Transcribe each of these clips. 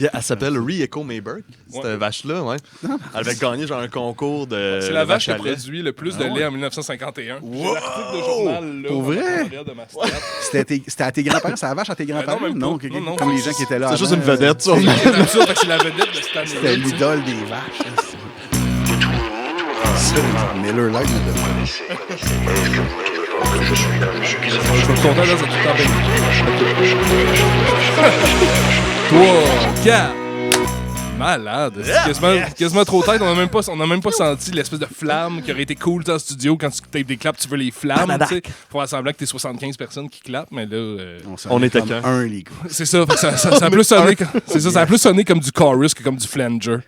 Elle s'appelle Re-Echo Mayberg, cette vache-là, ouais. Elle avait gagné genre un concours de. C'est la vache qui a à lait. produit le plus de lait en 1951. Wow! J'ai l'article de journal là. Pour vrai? en arrière de ma stat. C'était à tes grands-parents? C'est la vache à tes grands-parents? même pas. Non, Non, comme les gens qui étaient là C'est juste avant, une vedette, ça. C'est absurde, fait que c'est la vedette de cette année. C'était l'idole des vaches. Miller Lite me donne. Je suis content, là, c'est tout le temps bien. 3, 4. Malade. C'est quasiment trop tête. On n'a même pas senti l'espèce de flamme qui aurait été cool en studio quand tu tapes des claps, tu veux les flammes. Tu sais, pour faire semblant que t'es 75 personnes qui clapent, mais là. On était comme qu'un. un, les gars. C'est ça, fait que ça a plus sonné. Ça a plus sonné comme du chorus que comme du flanger.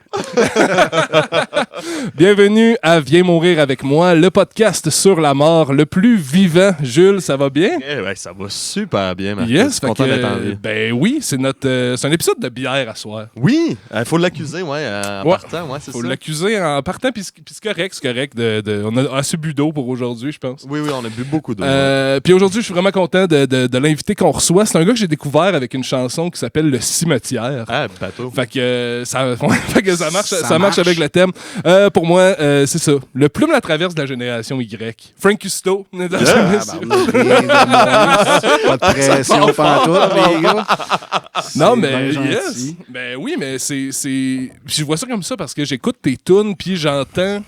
Bienvenue à Viens mourir avec moi, le podcast sur la mort le plus vivant. Jules, ça va bien? Ouais, ça va super bien, Marcus. Yes, fait Content que, d'être en vie. ben oui, c'est un épisode de bière à soir. Oui, il faut l'accuser, ouais, en Ouais. partant, ouais, c'est Faut ça. l'accuser en partant, puis c'est correct. On a assez bu d'eau pour aujourd'hui, je pense. Oui, on a bu beaucoup d'eau. Puis aujourd'hui, je suis vraiment content de l'invité qu'on reçoit. C'est un gars que j'ai découvert avec une chanson qui s'appelle Le Cimetière. Ah, bateau. Fait que ça marche, Ça ça marche marche. avec le thème. Pour moi, c'est ça. Le plume la traverse de la génération Y. Frank Custo. Pas de pression pantoute, les gars. Non, C'est mais bien yes. gentil. Ben oui, mais c'est. Je vois ça comme ça parce que j'écoute tes tunes, puis j'entends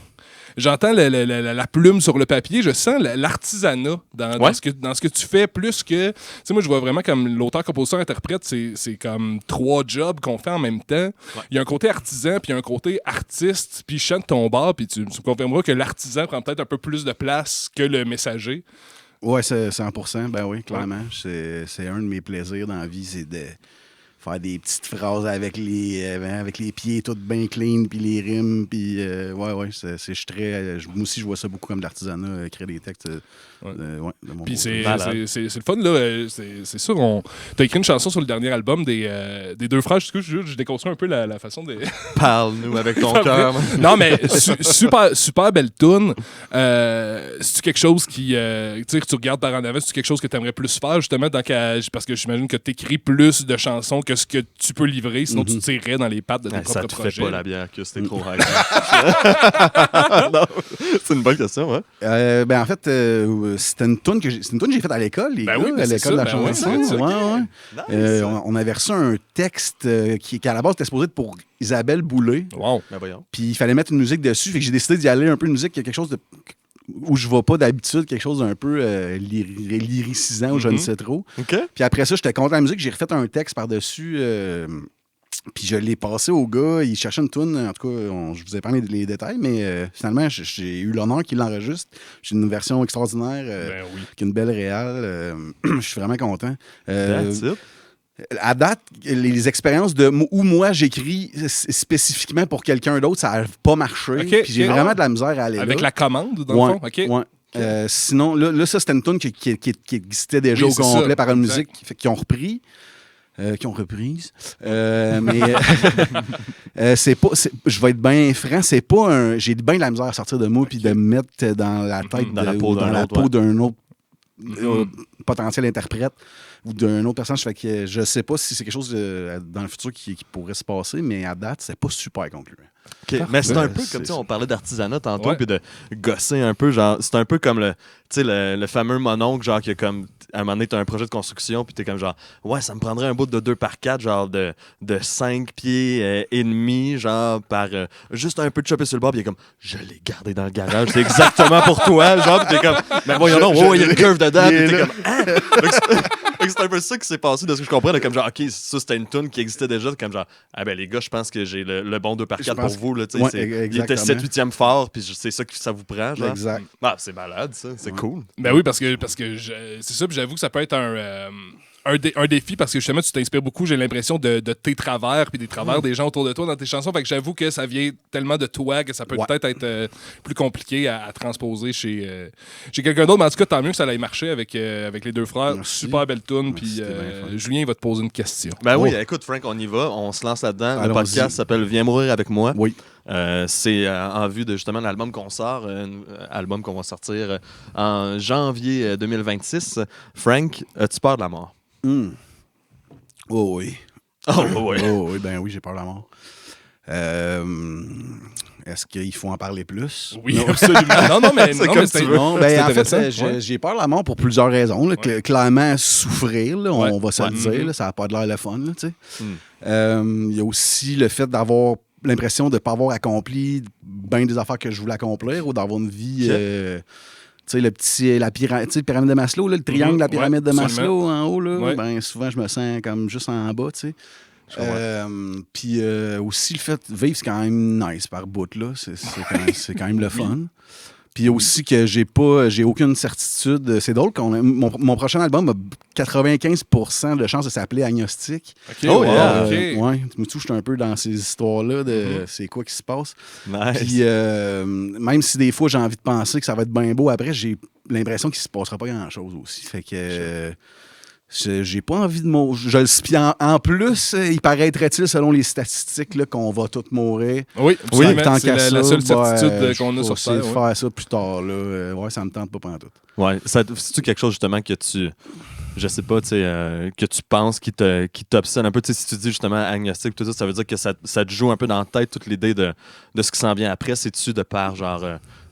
la plume sur le papier, je sens l'artisanat dans ce que tu fais, plus que... Tu sais, moi, je vois vraiment comme l'auteur, compositeur, interprète, c'est comme 3 jobs qu'on fait en même temps. Ouais. Il y a un côté artisan, puis il y a un côté artiste, puis chante ton bar, puis tu me confirmeras que l'artisan prend peut-être un peu plus de place que le messager. Ouais, c'est 100%. Ben oui, clairement. C'est un de mes plaisirs dans la vie, c'est de faire des petites phrases avec les pieds tout bien clean, puis les rimes, puis ouais, je suis très... moi aussi, je vois ça beaucoup comme de l'artisanat, écrire des textes de mon Puis côté. c'est le fun, là. C'est sûr, t'as écrit une chanson sur le dernier album des deux frères. Je déconstruis un peu la façon de... Parle-nous avec ton cœur. Non, mais super belle toune. C'est-tu quelque chose qui... tu sais, que tu regardes par en avant, c'est-tu quelque chose que tu aimerais plus faire, justement, parce que j'imagine que tu écris plus de chansons que ce que tu peux livrer, sinon tu tirerais dans les pattes de tes propres Ça te projets. fait pas la bière, que c'était trop high. Non, c'est une bonne question, ouais. Ben en fait, c'était une toune que j'ai faite à l'école, les Ben gars, oui, ben à c'est l'école de la ça, ben oui, chanson. c'est ça. Ouais. Nice. On avait reçu un texte qui à la base était supposé être pour Isabelle Boulay. Wow. Ben voyons. Puis il fallait mettre une musique dessus. Fait que j'ai décidé d'y aller un peu une musique, quelque chose de où je vais pas d'habitude, quelque chose d'un peu lyricisant ou je ne sais trop. OK. Puis après ça, j'étais content de la musique. J'ai refait un texte par-dessus. Puis je l'ai passé au gars. Il cherchait une toune. En tout cas, je vous ai parlé des détails, mais finalement, j'ai eu l'honneur qu'il l'enregistre. J'ai une version extraordinaire Ben oui. qui est une belle réale. Je suis vraiment content. That's it. À date, les expériences où moi j'écris spécifiquement pour quelqu'un d'autre, ça n'a pas marché. Ok, Puis j'ai ok. vraiment de la misère à aller Avec là. la commande, dans Ouais, le fond? OK. ouais. Sinon, là, ça, c'était une tune qui existait déjà Oui, au c'est complet ça, par une exact. musique qu'ils ont repris. Qui ont reprise. Mais je vais être bien franc, c'est pas un. J'ai bien de la misère à sortir de moi puis de me mettre dans la tête Dans la ou peau dans d'un la autre, peau d'un autre Mhm. potentiel interprète ou d'un autre personnage. Fait que je sais pas si c'est quelque chose dans le futur qui pourrait se passer, mais à date, c'est pas super concluant. OK. Mais c'est un peu C'est comme, tu sais, ça. on parlait d'artisanat tantôt, Ouais. puis de gosser un peu, genre, c'est un peu comme le fameux mononcle, genre, qui a comme, à un moment donné, t'as un projet de construction, puis t'es comme, genre, ouais, ça me prendrait un bout de 2x4, genre, de 5 pieds et demi, genre, par juste un peu de chopper sur le bord, puis il est comme, je l'ai gardé dans le garage, c'est exactement pour toi, genre, puis t'es comme, mais voyons donc, ouais, il y a une curve dedans, puis t'es comme, ah! Fait que c'est un peu ça qui s'est passé de ce que je comprends, de comme genre, OK, ça c'était une tune qui existait déjà, comme genre, ah ben les gars, je pense que j'ai le bon 2x4 Je pour pense vous, là, tu sais, Ouais, il était exactement. 7/8e fort, puis c'est ça que ça vous prend, genre. Exact. Ah, c'est malade, ça, c'est Ouais. cool. Ben oui, parce que c'est ça, puis j'avoue que ça peut être un défi parce que justement, tu t'inspires beaucoup, j'ai l'impression, de tes travers puis des travers des gens autour de toi dans tes chansons. Fait que j'avoue que ça vient tellement de toi que ça peut Ouais. peut-être être plus compliqué à transposer chez quelqu'un d'autre. Mais en tout cas, tant mieux que ça ait marché avec les deux frères. Merci. Super belle toune. Merci, Puis c'était bien fun. Julien il va te poser une question. Ben oui, Oh. écoute, Frank, on y va, on se lance là-dedans. Le Allons-y. podcast s'appelle Viens mourir avec moi. Oui. C'est en vue de justement l'album qu'on sort, un album qu'on va sortir en janvier 2026. Frank, as-tu peur de la mort? Oh oui. Oh, ouais. Oh, oui, ben oui, j'ai peur de la mort. Est-ce qu'il faut en parler plus? Oui, Non. absolument. Non, mais C'est non, comme mais tu c'est veux. Non, c'est ben, en fait, intéressant. Ouais. j'ai peur de la mort pour plusieurs raisons. Là. Ouais. Clairement, souffrir, là, Ouais. on va se le Ouais. dire, là, ça n'a pas de l'air le fun. Là, tu sais. Mm. Il y a aussi le fait d'avoir l'impression de ne pas avoir accompli bien des affaires que je voulais accomplir ou d'avoir une vie... tu sais, la pyramide de Maslow, là, le triangle de la pyramide de Maslow en haut, là, Ouais. ben, souvent, je me sens comme juste en bas, tu sais. Je comprends. Puis aussi, le fait de vivre, c'est quand même nice par bout, là. C'est quand même le fun. Puis aussi que j'ai aucune certitude. C'est drôle qu'on mon prochain album a 95% de chances de s'appeler Agnostique. OK, Oh, wow, yeah. OK. Ouais, me touche un peu dans ces histoires-là de c'est quoi qui se passe. Nice. Puis même si des fois j'ai envie de penser que ça va être bien beau, après j'ai l'impression qu'il se passera pas grand-chose aussi. Fait que j'ai pas envie de mourir. Puis en plus, il paraîtrait-il, selon les statistiques, là, qu'on va tous mourir. Oui, Oui, absolument. tant C'est qu'à la ça, seule ben, certitude qu'on je a vais sur essayer Terre. de Ouais. faire ça plus tard. Là. Ouais, ça me tente pas pantoute. Ouais. C'est-tu quelque chose, justement, que tu... Je sais pas, tu sais, que tu penses qui t'obsède un peu. Tu sais, si tu dis, justement, agnostique, tout ça, ça veut dire que ça te joue un peu dans la tête toute l'idée de ce qui s'en vient après. C'est-tu de par, genre,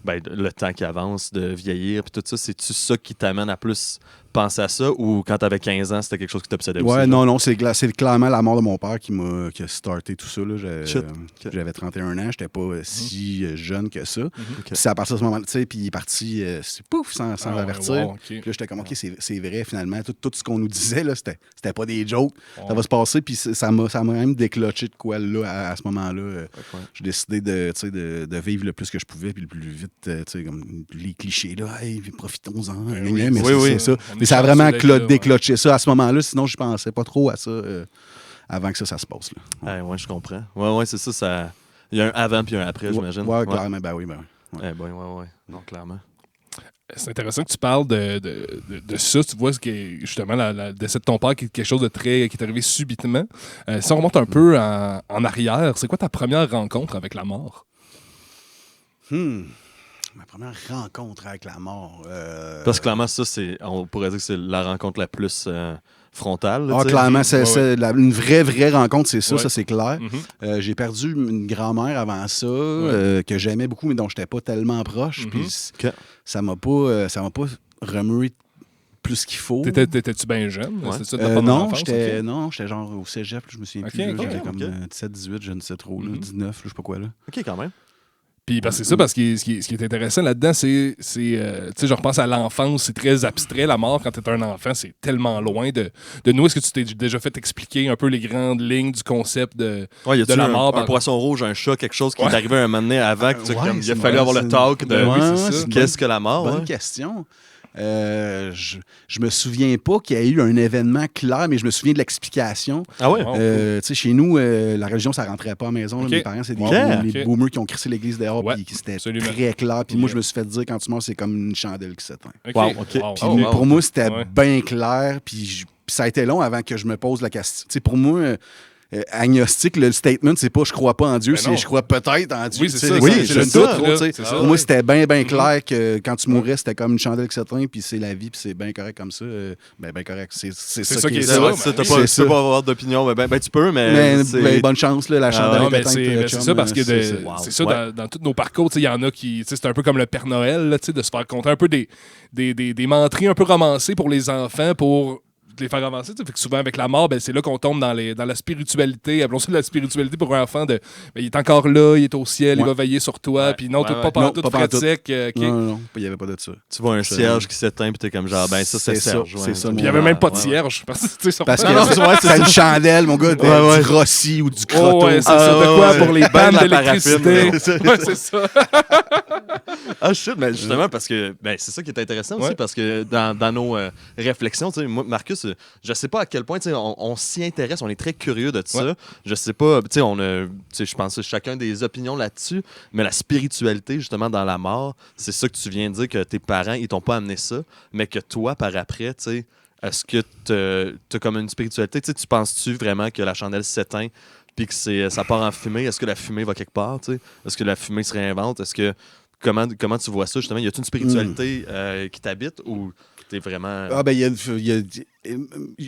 le temps qui avance, de vieillir, puis tout ça, c'est-tu ça qui t'amène à plus penser à ça, ou quand t'avais 15 ans, c'était quelque chose qui t'obsédait aussi? Ouais, genre? non, c'est clairement la mort de mon père qui a starté tout ça. Là. Shit. J'avais 31 ans, j'étais pas si jeune que ça. Ok. Puis c'est à partir de ce moment-là, tu sais, puis il est parti pouf, sans Ah, avertir. wow, OK. Puis là, j'étais comme, OK, c'est vrai, finalement. Tout ce qu'on nous disait, là, c'était pas des jokes. Wow. Ça va se passer, puis ça m'a même déclenché de quoi, là, à ce moment-là. Ouais. J'ai décidé de vivre le plus que je pouvais, puis le plus vite, tu sais, comme les clichés, là, hey, profitons-en. oui. mais Oui, c'est ça. On Mais est ça a chanceux vraiment d'être là, ouais. déclenché ça à ce moment-là, sinon je pensais pas trop à ça avant que ça se passe. Là. Ouais, je comprends. Ouais, c'est ça. Il y a un avant puis un après, j'imagine. Ouais, clairement, ben oui. Ouais. Ouais. Non, clairement. C'est intéressant que tu parles de ça. Tu vois, ce qui est justement le décès de ton père, qui est quelque chose de qui est arrivé subitement. Si on remonte un peu en arrière, c'est quoi ta première rencontre avec la mort? Ma première rencontre avec la mort. Parce que clairement, ça, on pourrait dire que c'est la rencontre la plus frontale. là, Ah, tu sais. clairement, Ouais. une vraie rencontre, c'est ça, Ouais. ça c'est clair. Mhm. J'ai perdu une grand-mère avant ça, que j'aimais beaucoup, mais dont je n'étais pas tellement proche. Mhm. Puis Ok. ça m'a pas remué plus qu'il faut. T'étais-tu bien jeune? Ouais. C'est ça ta première Non, enfance, j'étais ok? non, j'étais genre au cégep, je me souviens Ok, plus. là, ok, J'avais ok. comme 17-18, je ne sais trop, là, Mhm. 19, je sais pas quoi. Là. OK, quand même. Puis c'est ça, parce que ce qui est intéressant là-dedans, c'est tu sais, je repense à l'enfance, c'est très abstrait, la mort, quand t'es un enfant, c'est tellement loin de nous. Est-ce que tu t'es déjà fait expliquer un peu les grandes lignes du concept de... Ouais, y a-tu De la un, mort, un poisson rouge, un chat, quelque chose qui est Ouais. arrivé un moment donné avant que tu Ouais, comme, il c'est a fallu une avoir le bonne- talk de oui, c'est ça. c'est une qu'est-ce que la mort? Bonne ouais? question. Je me souviens pas qu'il y a eu un événement clair, mais je me souviens de l'explication. Ah ouais? Wow. Tu sais, chez nous, la religion, ça rentrait pas à la maison. là. Ok. Mes parents, c'est des Ok. boomers qui ont crissé l'église dehors, Ouais, puis c'était absolument. très clair. Puis moi, Yeah. je me suis fait dire, quand tu meurs, c'est comme une chandelle qui s'éteint. OK. Wow, OK. Puis Oh, wow. pour moi, c'était Ouais. bien clair. Puis ça a été long avant que je me pose la question. Tu sais, pour moi, agnostique, le statement, c'est pas je crois pas en Dieu, Ben non. c'est je crois peut-être en Dieu. Oui, c'est Tu sais, ça. les- Oui, j'ai c'est le ça, doute, là. trop, tu sais. C'est ça. Pour moi, c'était bien Mhm. clair que quand tu mourais, c'était comme une chandelle qui s'éteint, puis c'est la vie, puis c'est bien correct comme ça. Ben correct. C'est ça qui est C'est ça, vrai, ben ça, oui. tu C'est peux ça. pas avoir d'opinion. Ben, tu peux, mais. Mais c'est- bonne chance, là, la chandelle Non, est mais éteinte. c'est chum, ça, parce que c'est ça. Wow. c'est ça, Ouais. dans tous nos parcours, il y en a qui, tu sais, c'est un peu comme le Père Noël, là, tu sais, de se faire compter un peu des menteries un peu romancées pour les enfants, pour les faire avancer. Fait que souvent, avec la mort, ben, c'est là qu'on tombe dans la spiritualité. Appelons ça de la spiritualité pour un enfant. Il est encore là, il est au ciel, il Ouais. va veiller sur toi. Ouais. Puis non, Ouais, tout ouais. pas Non, par tout pas frais pantoute. sec. OK. Non, il n'y avait pas de ça. Tu vois un C'est- cierge qui s'éteint, puis t'es comme genre, ben ça, c'est C'est ça, Serge. c'est ça, Puis il n'y avait Ouais, même pas de ouais. cierge. Parce que, tu sais, sur Parce que Non, non, ouais, c'est une chandelle, mon gars, Ouais, du rossi ou du crotto. Oh, ouais, c'est Ah, ça. De ouais, quoi ouais. pour les Ben pannes de la paraffine, d'électricité. ouais. Ouais, c'est ça. Ah, shit, mais justement, parce que c'est ça qui est intéressant aussi, Ouais. parce que dans nos réflexions, tu sais, moi, Marcus, je sais pas à quel point tu sais, on s'y intéresse, on est très curieux de ça. Ouais. Je sais pas, tu sais, je pense que chacun des opinions là-dessus, mais la spiritualité, justement, dans la mort, c'est ça que tu viens de dire, que tes parents, ils t'ont pas amené ça, mais que toi, par après, tu sais, est-ce que t'as comme une spiritualité, tu sais, tu penses-tu vraiment que la chandelle s'éteint puis que ça part en fumée? Est-ce que la fumée va quelque part, tu sais? Est-ce que la fumée se réinvente? Est-ce que comment tu vois ça, justement? Y a-t-il une spiritualité qui t'habite ou t'es vraiment... Ah, ben, il y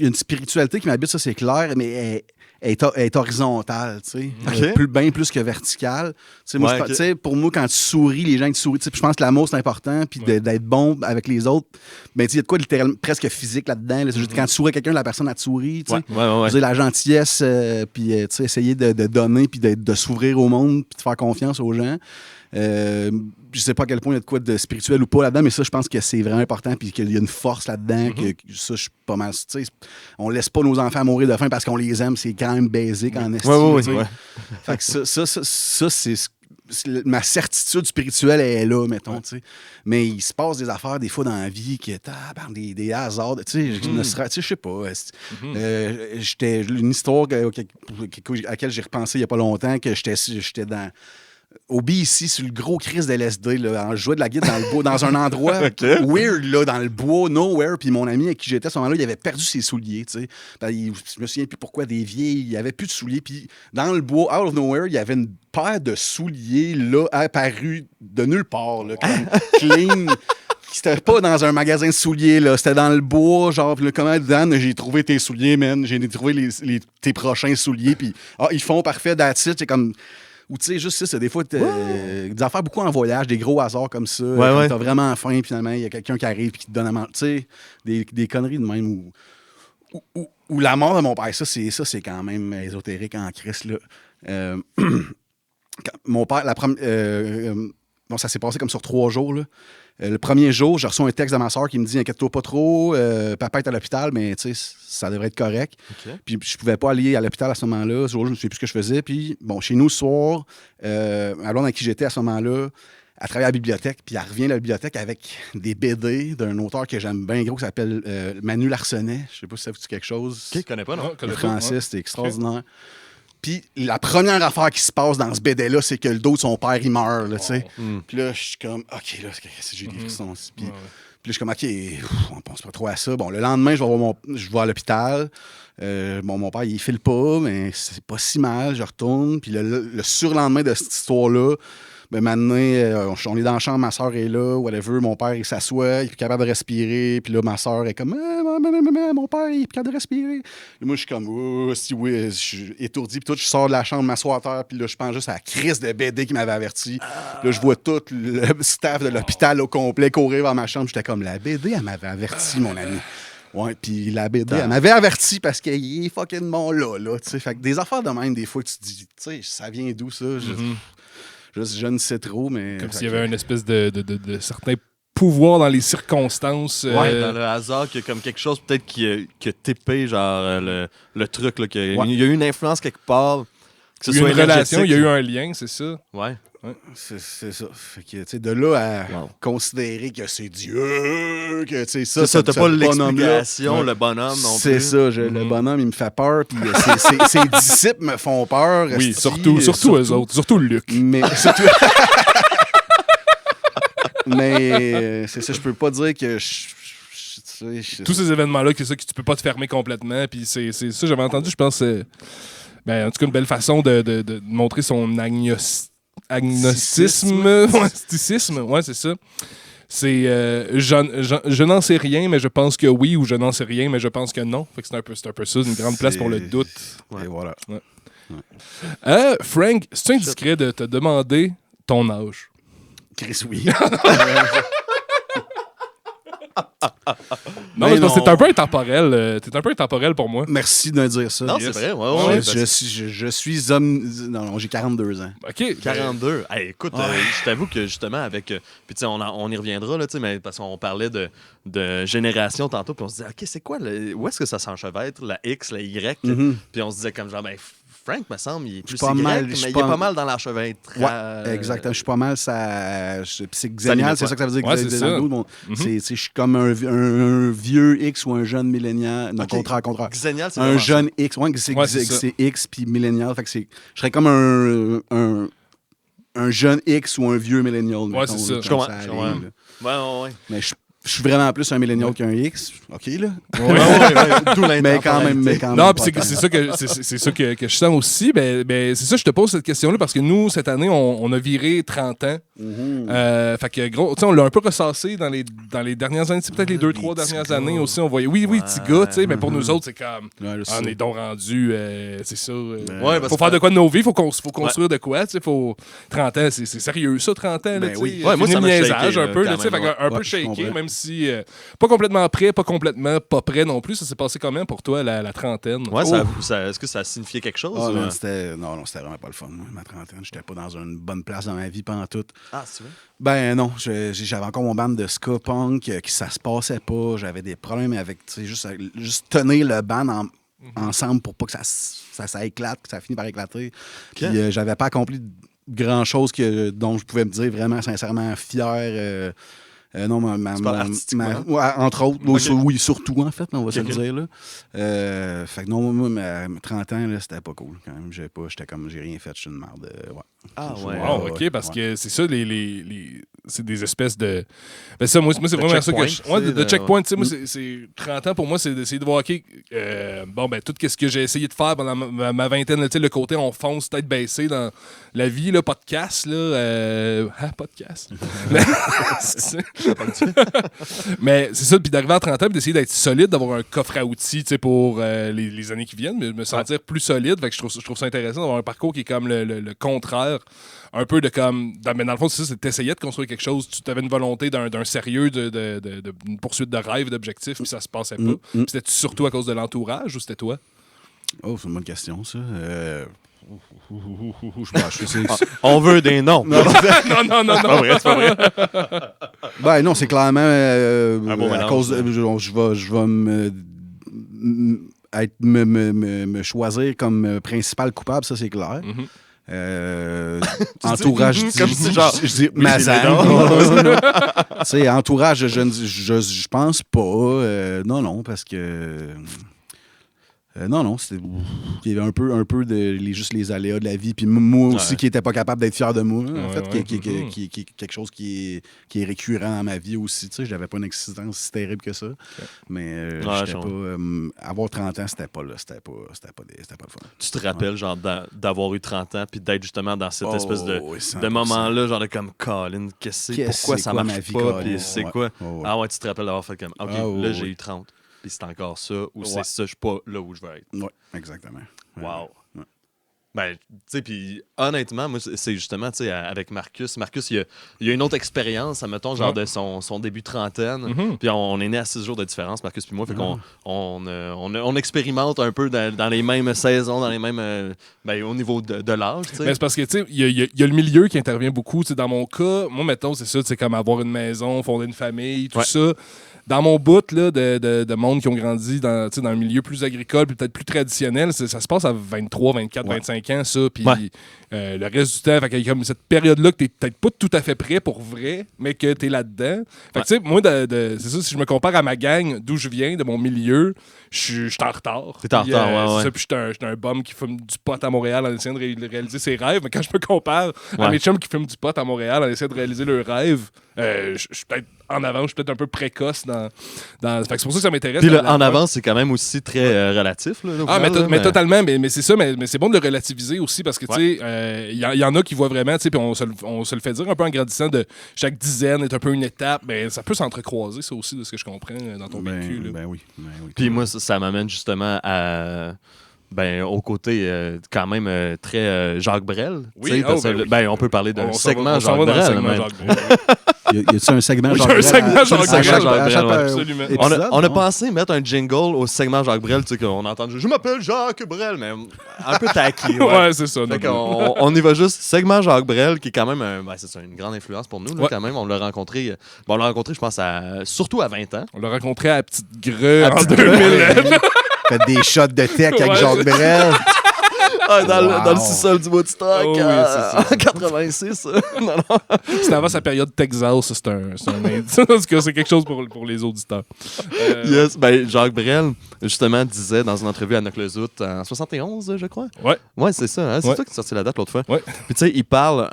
a une spiritualité qui m'habite, ça, c'est clair, mais elle est horizontale, tu sais. Ok. Bien plus que verticale. Tu sais, moi, Ouais, tu sais, pour moi, quand tu souris, les gens qui te sourient, tu sais, je pense que l'amour, c'est important, puis d'être bon avec les autres. Ben, tu sais, il y a de quoi littéralement presque physique là-dedans. Là. C'est juste quand tu souris à quelqu'un, la personne, elle te sourit, tu sais. Je veux dire, la gentillesse, puis tu sais, essayer de donner, puis de s'ouvrir au monde, puis de faire confiance aux gens. Je sais pas à quel point il y a de quoi de spirituel ou pas là-dedans, mais ça, je pense que c'est vraiment important, puis qu'il y a une force là-dedans, que ça, je suis pas mal. Tu sais, on laisse pas nos enfants mourir de faim parce qu'on les aime, c'est quand même basique en estime. Fait que ça c'est ma certitude spirituelle est là, mettons, tu sais. Mais il se passe des affaires, des fois, dans la vie, des hasards, tu sais, je sais pas. J'étais une histoire à laquelle j'ai repensé il y a pas longtemps, que j'étais au BC, sur le gros Chris de LSD, là, je jouais de la guitare dans le bois, dans un endroit weird, là, dans le bois, nowhere. Puis mon ami avec qui j'étais à ce moment-là, il avait perdu ses souliers, tu sais. Je me souviens plus pourquoi, des vieilles, il avait plus de souliers. Puis dans le bois, out of nowhere, il y avait une paire de souliers, là, apparus de nulle part, là, comme clean. C'était pas dans un magasin de souliers, là. C'était dans le bois, genre, là, comment, Dan, j'ai trouvé tes souliers, man. J'ai trouvé tes prochains souliers. Puis, ils font parfait, that's it. C'est comme... Ou tu sais, juste ça, c'est des fois des affaires beaucoup en voyage, des gros hasards comme ça. Quand t'as vraiment faim, finalement, il y a quelqu'un qui arrive et qui te donne à manger. Tu sais, des conneries de même. Ou la mort de mon père, ça, c'est quand même ésotérique en Christ, là. Mon père, bon, ça s'est passé comme sur 3 jours, là. Le premier jour, j'ai reçu un texte de ma soeur qui me dit « Inquiète-toi pas trop, papa est à l'hôpital, mais tu sais, ça devrait être correct. Okay. » Puis je pouvais pas aller à l'hôpital à ce moment-là. Ce jour-là, je ne sais plus ce que je faisais. Puis bon, chez nous, ce soir, ma blonde avec qui j'étais à ce moment-là, elle travaille à la bibliothèque, puis elle revient à la bibliothèque avec des BD d'un auteur que j'aime bien gros qui s'appelle Manu Larsenet. Je sais pas si ça vous dit quelque chose. Je connais pas, non? Le français, c'était extraordinaire. Puis la première affaire qui se passe dans ce BD-là, c'est que le dos de son père, il meurt, là, tu sais. Puis là, je suis comme, OK, là, j'ai des frissons. Puis là, je suis comme, OK, on pense pas trop à ça. Bon, le lendemain, je vais à l'hôpital. Mon père, il file pas, mais c'est pas si mal. Je retourne. Puis le surlendemain de cette histoire-là, ben maintenant, on est dans la chambre, ma soeur est là, whatever. Mon père, il s'assoit, il est plus capable de respirer. Puis là, ma soeur est comme, mon père, il est plus capable de respirer. Là, moi, je suis comme, je suis étourdi. Puis tout, je sors de la chambre, m'assois à terre. Puis là, je pense juste à la crise de BD qui m'avait averti. Là, je vois tout le staff de l'hôpital au complet courir vers ma chambre. J'étais comme, la BD, elle m'avait averti, mon ami. Ouais, puis la BD, elle m'avait averti parce qu'il est fucking bon là, tu sais. Fait que des affaires de même, des fois, tu te dis, tu sais, ça vient d'où, ça? Je ne sais trop, mais... Comme s'il y avait une espèce de certain pouvoir dans les circonstances. Ouais, dans le hasard, qu'il y a comme quelque chose peut-être qui a tippé, genre, le truc, là, qu'il y a eu une influence quelque part, que ce soit une relation, il y a eu un lien, c'est ça? Ouais. C'est ça. Fait que, tu sais, de là à considérer que c'est Dieu, que, tu sais, ça, t'as pas l'explication, le bonhomme non plus. C'est ça, le bonhomme, il me fait peur, puis ses disciples me font peur. Oui, surtout eux autres, surtout Luc. Mais, mais c'est ça, je peux pas dire que tous ces événements-là, c'est ça que tu peux pas te fermer complètement, puis c'est ça, j'avais entendu, je pense, en tout cas, une belle façon de montrer son agnosticisme, ouais, c'est ça. C'est je n'en sais rien, mais je pense que oui, ou je n'en sais rien, mais je pense que non. Fait que c'est un peu ça, une grande place pour le doute. Et voilà. Ouais. Frank, c'est indiscret de te demander ton âge? Chris, oui. Non, mais c'est un peu intemporel. T'es un peu intemporel pour moi. Merci de me dire ça. Non, c'est vrai. Ouais, je suis homme... Non, j'ai 42 ans. OK. 42. Hey, écoute, je t'avoue que justement, avec... puis tu sais, on y reviendra, là, mais parce qu'on parlait de génération tantôt, puis on se disait, OK, c'est quoi? Où est-ce que ça s'enchevêtre? La X, la Y? Puis on se disait comme genre, Frank, me semble, il est plus Y, mais il est pas mal dans l'archevêtre. Ouais, exactement. Je suis pas mal c'est xénial, c'est ça que ça veut dire. Ouais, c'est ça. Je suis comme un vieux X ou un jeune millénial. Non, contraire. Xénial, c'est un jeune X. Ouais, c'est X puis millénial. Fait que je serais comme un jeune X ou un vieux millénial. Ouais, c'est ça. Je comprends. Ouais. Mais je suis vraiment plus un millénial qu'un X. OK, là. D'où Mais quand même. Non, puis c'est ça que je sens aussi. Ben, c'est ça, je te pose cette question-là parce que nous, cette année, on a viré 30 ans. Fait que, gros, tu sais, on l'a un peu ressassé dans les dernières années, peut-être les 2-3 dernières années aussi. On voyait, oui, petit gars, tu sais, mais pour nous autres, c'est comme, on est donc rendu, c'est ça. Faut faire de quoi de nos vies, faut construire de quoi, tu sais, 30 ans, c'est sérieux, ça, 30 ans, là, tu sais. Moi, ça m'a shaké, un peu, quand tu sais, même, un peu shaké, même si pas complètement prêt, pas complètement pas prêt non plus. Ça s'est passé comment pour toi, la trentaine? Ouais, est-ce que ça a signifié quelque chose? Non, c'était vraiment pas le fun, moi, ma trentaine. J'étais pas dans une bonne place dans ma vie pendant tout. Ah, c'est vrai? Ben non, j'avais encore mon band de ska punk, qui ça se passait pas. J'avais des problèmes avec, tu sais, juste tenir le band ensemble pour pas que ça éclate, que ça finisse par éclater. Puis j'avais pas accompli grand-chose dont je pouvais me dire vraiment sincèrement fier. Non, entre autres. Okay. Oui, surtout, en fait, on va se le dire. Là. Fait que non, moi, 30 ans, là, c'était pas cool quand même. J'étais comme, j'ai rien fait, je suis une merde. Ouais. Ah, ouais. Wow, OK, parce que c'est ça, c'est des espèces de... Ben ça, moi c'est vraiment ça que je... Ouais, de checkpoint, tu sais, moi, c'est 30 ans, pour moi, c'est d'essayer de voir, OK, bon, ben, tout ce que j'ai essayé de faire pendant ma vingtaine, tu sais, le côté on fonce tête baissée dans la vie, là, podcast, là... podcast? Mais c'est ça, puis d'arriver à 30 ans, puis d'essayer d'être solide, d'avoir un coffre à outils, tu sais, pour les années qui viennent, mais me sentir plus solide, fait que je trouve ça intéressant d'avoir un parcours qui est comme le contraire, un peu de comme... Mais dans le fond, c'est ça, c'est t'essayais de construire quelque chose, tu avais une volonté d'un sérieux, d'une poursuite de rêve, d'objectifs, puis ça se passait pas. C'était surtout à cause de l'entourage ou c'était toi? Oh, c'est une bonne question, ça. On veut des noms. Non. C'est pas vrai. Ben non, c'est clairement à cause de, je vais me choisir comme principal coupable, ça c'est clair. Entourage, je dis Mazan. Tu sais, entourage, je pense pas. Non, parce que non, c'était il y avait un peu juste les aléas de la vie, puis moi aussi qui n'étais pas capable d'être fier de moi, en fait, qui est quelque chose qui est récurrent dans ma vie aussi, tu sais, j'avais pas une existence si terrible que ça, mais j'étais pas avoir 30 ans, c'était pas le fun. Tu te rappelles genre d'avoir eu 30 ans puis d'être justement dans cette espèce de moment-là, genre de comme Colin, pourquoi ça marche pas, puis c'est quoi? Ah ouais, tu te rappelles d'avoir fait comme OK, là j'ai eu 30. Puis c'est encore ça, ou c'est ça, je suis pas là où je veux être. Oui, exactement. Wow. Ouais. Ben, tu sais, puis honnêtement, moi, c'est justement, tu sais, avec Marcus. Marcus, il y a une autre expérience, admettons, genre de son début trentaine. Puis on est né à 6 jours de différence, Marcus puis moi. Fait qu'on on expérimente un peu dans les mêmes saisons, dans les mêmes. Au niveau de l'âge, tu sais. C'est parce que, tu sais, il y a le milieu qui intervient beaucoup. Tu sais, dans mon cas, moi, mettons, c'est ça, c'est comme avoir une maison, fonder une famille, tout ça. Dans mon bout là, de monde qui ont grandi dans un milieu plus agricole, peut-être plus traditionnel, ça se passe à 23, 24, 25 ans, ça. Puis le reste du temps, fait qu'il y a comme cette période-là que t'es peut-être pas tout à fait prêt pour vrai, mais que t'es là-dedans. Fait que tu sais, moi, c'est ça, si je me compare à ma gang, d'où je viens, de mon milieu, je suis en retard. T'es en retard, c'est ça, puis je suis un bum qui fume du pot à Montréal en essayant de réaliser ses rêves, mais quand je me compare à mes chums qui fument du pot à Montréal en essayant de réaliser leurs rêves, je suis peut-être en avance, je suis peut-être un peu précoce dans... Fait que c'est pour ça que ça m'intéresse. Puis en avance, c'est quand même aussi très relatif. Là, mais totalement, mais c'est ça, mais c'est bon de le relativiser aussi parce que, tu sais, il y en a qui voient vraiment, tu sais, puis on se le fait dire un peu en grandissant de chaque dizaine est un peu une étape, mais ça peut s'entrecroiser, ça aussi, de ce que je comprends dans ton vécu. Ben oui. Puis moi, ça m'amène justement à... au côté quand même très Jacques Brel. Oui, on peut parler d'un segment Jacques Brel. Y a-t-il un segment Jacques Brel? Il y a un segment Jacques Brel. Absolument. On a pensé mettre un jingle au segment Jacques Brel, tu sais, qu'on entend « Je m'appelle Jacques Brel », mais un peu tacky. Ouais, c'est ça. Fait on y va juste segment Jacques Brel, qui est quand même c'est une grande influence pour nous, là, quand même. On l'a rencontré, je pense, surtout à 20 ans. On l'a rencontré à Petite Greu en 2000. Fait des shots de tech avec Jacques Brel. Dans le sous-sol du Woodstock en 86. Non. C'était avant sa période Texas, c'est un indice. Parce que c'est quelque chose pour les auditeurs. Yes, Jacques Brel, justement, disait dans une entrevue à Knock-le-Zout en 71, je crois. Ouais, c'est ça. Hein? C'est toi qui as sorti la date l'autre fois. Ouais. Puis tu sais, il parle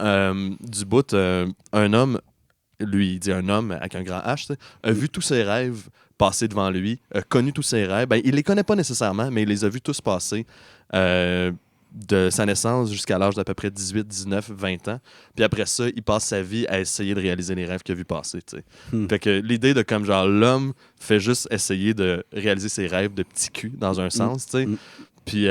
du bout un homme lui, il dit un homme avec un grand H, tu sais, a vu tous ses rêves passer devant lui, a connu tous ses rêves. Ben, il les connaît pas nécessairement, mais il les a vus tous passer. De sa naissance jusqu'à l'âge d'à peu près 18, 19, 20 ans. Puis après ça, il passe sa vie à essayer de réaliser les rêves qu'il a vu passer. T'sais. Fait que l'idée de comme genre l'homme fait juste essayer de réaliser ses rêves de petit cul dans un sens, tu sais. Puis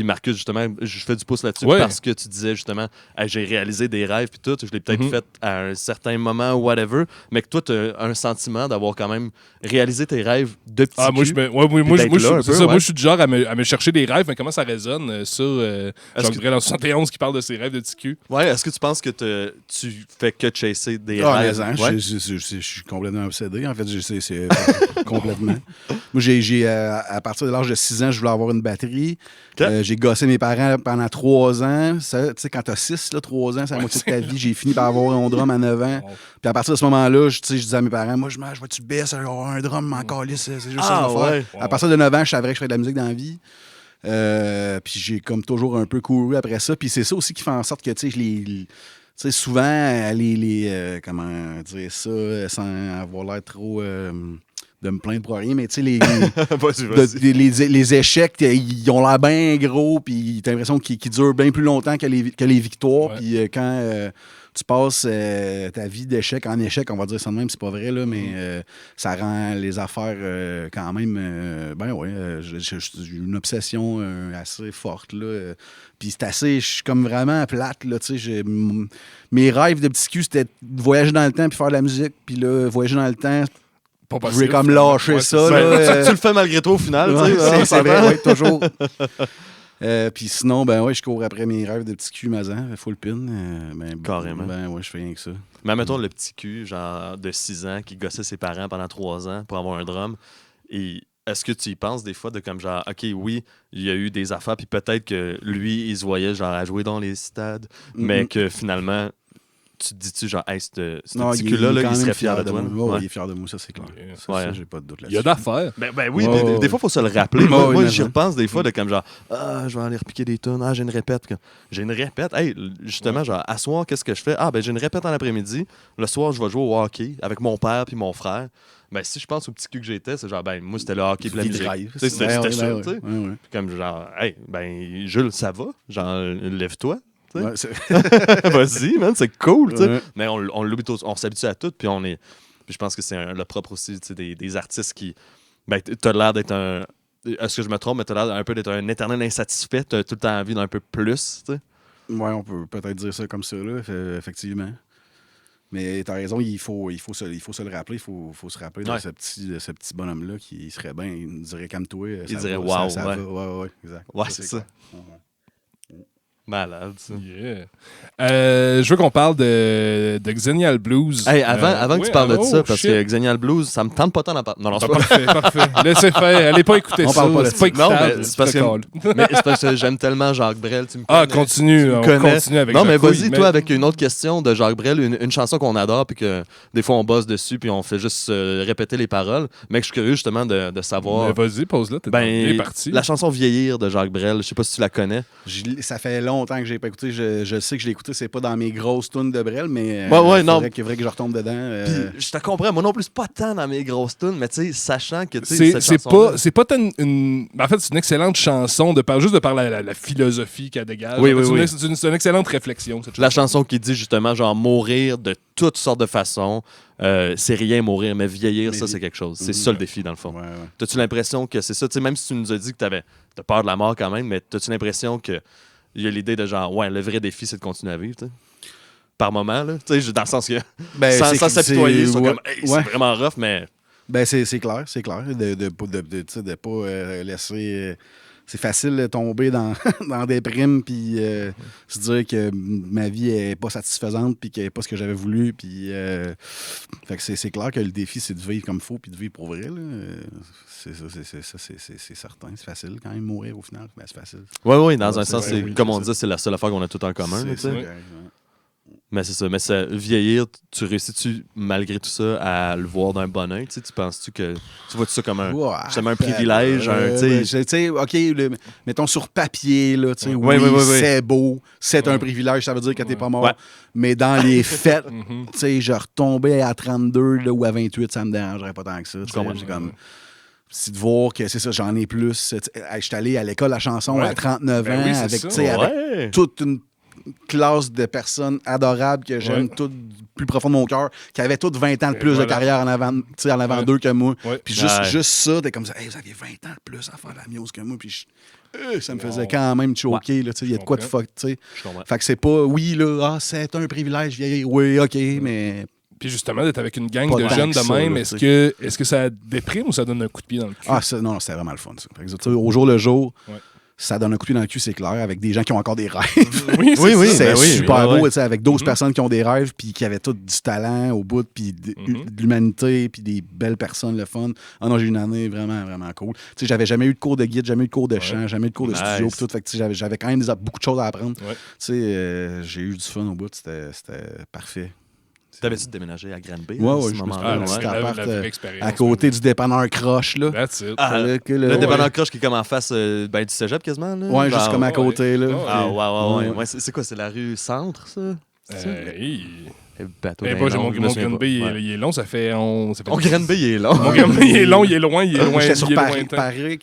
Marcus, justement, je fais du pouce là-dessus parce que tu disais justement, hey, j'ai réalisé des rêves puis tout, je l'ai peut-être fait à un certain moment ou whatever, mais que toi, tu as un sentiment d'avoir quand même réalisé tes rêves de petit cul. Moi, je suis du genre à me chercher des rêves, mais comment ça résonne sur Jacques Brel en 71 qui parle de ses rêves de petit cul? Ouais, est-ce que tu penses que tu fais que chasser des rêves? Je suis complètement obsédé. En fait, c'est complètement. Moi, à partir de l'âge de 6 ans, je voulais avoir une batterie. J'ai gossé mes parents pendant 3 ans. Tu sais, quand t'as 6, 3 ans, c'est la moitié de ta vie. J'ai fini par avoir un drum à 9 ans. Puis à partir de ce moment-là, je disais à mes parents, moi, je vais-tu baisser un drum, m'en calisse, c'est juste ça. À partir de 9 ans, je savais que je ferais de la musique dans la vie. Puis j'ai comme toujours un peu couru après ça. Puis c'est ça aussi qui fait en sorte que, tu sais, souvent, comment dire ça, sans avoir l'air trop... de me plaindre pour rien, mais tu sais, les échecs, ils ont l'air bien gros, puis t'as l'impression qu'ils durent bien plus longtemps que les victoires. Puis quand tu passes ta vie d'échec en échec, on va dire ça de même, c'est pas vrai, là, mais ça rend les affaires quand même... j'ai une obsession assez forte, là. Puis c'est assez... Je suis comme vraiment plate, là, tu sais. Mes rêves de petit cul, c'était de voyager dans le temps puis faire de la musique. Puis là, voyager dans le temps... Je vais comme lâcher ça. Là, tu le fais malgré toi au final. C'est vrai, oui, toujours. Puis sinon, je cours après mes rêves de petit cul mazan, full pin. Carrément. Je fais rien que ça. Mais mettons le petit cul, genre de 6 ans, qui gossait ses parents pendant 3 ans pour avoir un drum. Et est-ce que tu y penses des fois de comme genre, OK, oui, il y a eu des affaires, puis peut-être que lui, il se voyait genre à jouer dans les stades, mais que finalement... Tu te dis-tu, genre, hey, ce petit cul-là, il serait fier de toi? Il est fier de moi, ça, c'est clair. Ça, j'ai pas de doute là-dessus. Il y a d'affaires. Ben oui, des fois, il faut se le rappeler. Moi j'y repense des fois, de comme genre, je vais aller repiquer des tunes, j'ai une répète. J'ai une répète. Hey, justement, genre, à soir, qu'est-ce que je fais? J'ai une répète en après-midi. Le soir, je vais jouer au hockey avec mon père puis mon frère. Ben, si je pense au petit cul que j'étais, c'est genre, moi, c'était le hockey puis la musique. C'était ça, tu sais. Comme genre, hey, Jules, ça va? Genre, lève-toi. Ouais, vas-y, man, c'est cool. Ouais. Mais on l'oublie tous, on s'habitue à tout, puis je pense que c'est le propre aussi des artistes qui. T'as l'air d'être un. Est-ce que je me trompe, mais t'as l'air un peu d'être un éternel insatisfait, t'as tout le temps envie d'un peu plus, tu sais. Ouais, on peut peut-être dire ça comme ça, là, effectivement. Mais t'as raison, il faut se le rappeler, il faut se rappeler de ce petit bonhomme-là qui serait bien, il dirait calme-toi. Il dirait wow, ça va. Ouais, exact. Ouais, c'est ça. Malade, ça. Yeah. Je veux qu'on parle de Xennial Blues. Hey, avant que tu parles de ça, parce que Xennial Blues, ça me tente pas tant d'en parler. Non, c'est pas parfait. Laissez faire. Allez pas écouter ça. C'est pas écoutable. Non, mais c'est parce que j'aime tellement Jacques Brel. Tu me connais. Continue. On continue avec Non, mais vas-y, toi, avec une autre question de Jacques Brel, une chanson qu'on adore, puis que des fois, on bosse dessus, puis on fait juste répéter les paroles. Mais que je suis curieux, justement, de savoir... Mais vas-y, pose-là. T'es parti. La chanson Vieillir de Jacques Brel, je sais pas si tu la connais. Ça fait longtemps que j'ai pas écouté. Je sais que je l'ai écouté, c'est pas dans mes grosses tunes de Brel, mais c'est vrai que je retombe dedans. Puis, je te comprends, moi non plus, c'est pas tant dans mes grosses tunes, mais tu sais, sachant que cette chanson c'est pas une. En fait, c'est une excellente chanson juste de par la philosophie qu'elle dégage. Oui, c'est une excellente réflexion. Cette la chanson qui dit justement, genre, mourir de toutes sortes de façons. C'est rien mourir, mais vieillir, ça, c'est quelque chose. C'est ça le défi, dans le fond. Ouais. T'as-tu l'impression que c'est ça? Tu sais, même si tu nous as dit que t'as peur de la mort quand même, mais t'as-tu l'impression que il y a l'idée de genre, le vrai défi, c'est de continuer à vivre, tu sais? Par moment, là. Tu sais, dans le sens que sans s'apitoyer, c'est vraiment rough, mais... C'est clair. De pas laisser... c'est facile de tomber dans des primes puis se dire que ma vie est pas satisfaisante puis qu'elle n'est pas ce que j'avais voulu. Puis, fait que c'est clair que le défi, c'est de vivre comme il faut puis de vivre pour vrai. Là. C'est certain. C'est facile quand même mourir au final. C'est facile. Oui, dans un sens, comme on dit, c'est la seule affaire qu'on a tout en commun. Mais c'est ça. Mais vieillir, tu réussis-tu, malgré tout ça, à le voir d'un bon oeil? Tu penses-tu que... Tu vois-tu ça comme justement un privilège? Tu sais, OK, mettons sur papier, là, tu sais, oui, c'est beau, c'est un privilège, ça veut dire que t'es pas mort. Ouais. Mais dans les faits, tu sais, je retombais à 32 là, ou à 28, ça me dérangerait pas tant que ça. C'est comme... C'est de voir que c'est ça, j'en ai plus. Je suis allé à l'école à chanson à 39 ans avec toute une classe de personnes adorables que j'aime, toutes du plus profond de mon cœur, qui avaient toutes 20 ans de plus de carrière en avant d'eux que moi. Puis juste ça, t'es comme ça, hey, vous aviez 20 ans de plus à faire la muse que moi. Puis ça me faisait quand même choquer. Il y a de quoi de fuck. Fait que c'est pas, oui, là, c'est un privilège vieillir. Oui, OK, mais. Puis justement, d'être avec une gang de jeunes de même, est-ce que ça déprime ou ça donne un coup de pied dans le cul? Non, c'était vraiment le fun, ça. Au jour le jour, ça donne un coup de pied dans le cul, c'est clair, avec des gens qui ont encore des rêves. C'est super beau, avec 12 personnes qui ont des rêves, puis qui avaient tous du talent au bout, puis de l'humanité, puis des belles personnes, le fun. Ah non, j'ai eu une année vraiment, vraiment cool. J'avais jamais eu de cours de guide, jamais eu de cours de chant, jamais eu de cours de studio, puis tout. Fait que j'avais quand même beaucoup de choses à apprendre. J'ai eu du fun au bout, c'était parfait. T'avais-tu déménagé à Granby? Oui, je me suis un petit appart à côté du dépanneur Croche. Là. That's it. Le dépanneur Croche qui est comme en face du cégep quasiment. Là. Oui, juste comme à côté. Là. Ouais. C'est quoi, c'est la rue Centre, ça? Moi, mon Granby, il est long, ça fait... Mon Granby, il est long. Mon Granby, il est long, il est loin. J'étais sur Paris.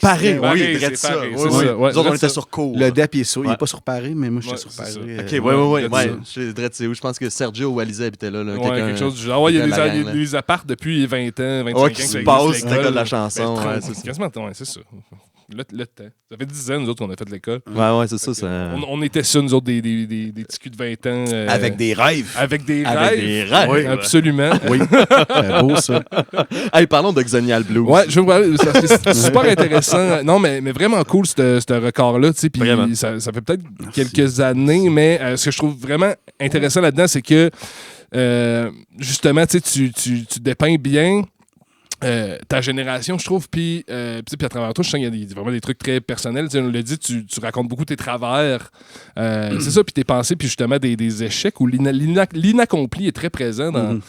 Paris, oui, c'est ça. Nous autres, on était sur Cour. Le DEP, il n'est pas sur Paris, mais moi, j'étais sur Paris. OK, oui. Je pense que Sergio ou Alizé habitaient là. Quelque chose du genre. Il y a des apparts depuis 20 ans, 25 ans. Qui se passent l'école de la chanson. Quasiment, c'est ça. Le temps. Ça fait 10 ans, nous autres, qu'on a fait l'école. Ouais, c'est ça. On était ça, nous autres, des petits culs de 20 ans. Avec des rêves. Avec des rêves. Oui, absolument. Oui. C'est beau, ça. Hey, parlons de Xonial Blues. Ouais, je veux parler. C'est super intéressant. Non, mais vraiment cool, ce record-là. Puis ça fait peut-être quelques années, mais ce que je trouve vraiment intéressant là-dedans, c'est que justement, tu dépeins bien. Ta génération, je trouve, puis à travers toi, je sens qu'il y a vraiment des trucs très personnels. On l'a dit, tu racontes beaucoup tes travers. C'est ça, puis tes pensées, puis justement des échecs où l'inaccompli est très présent dans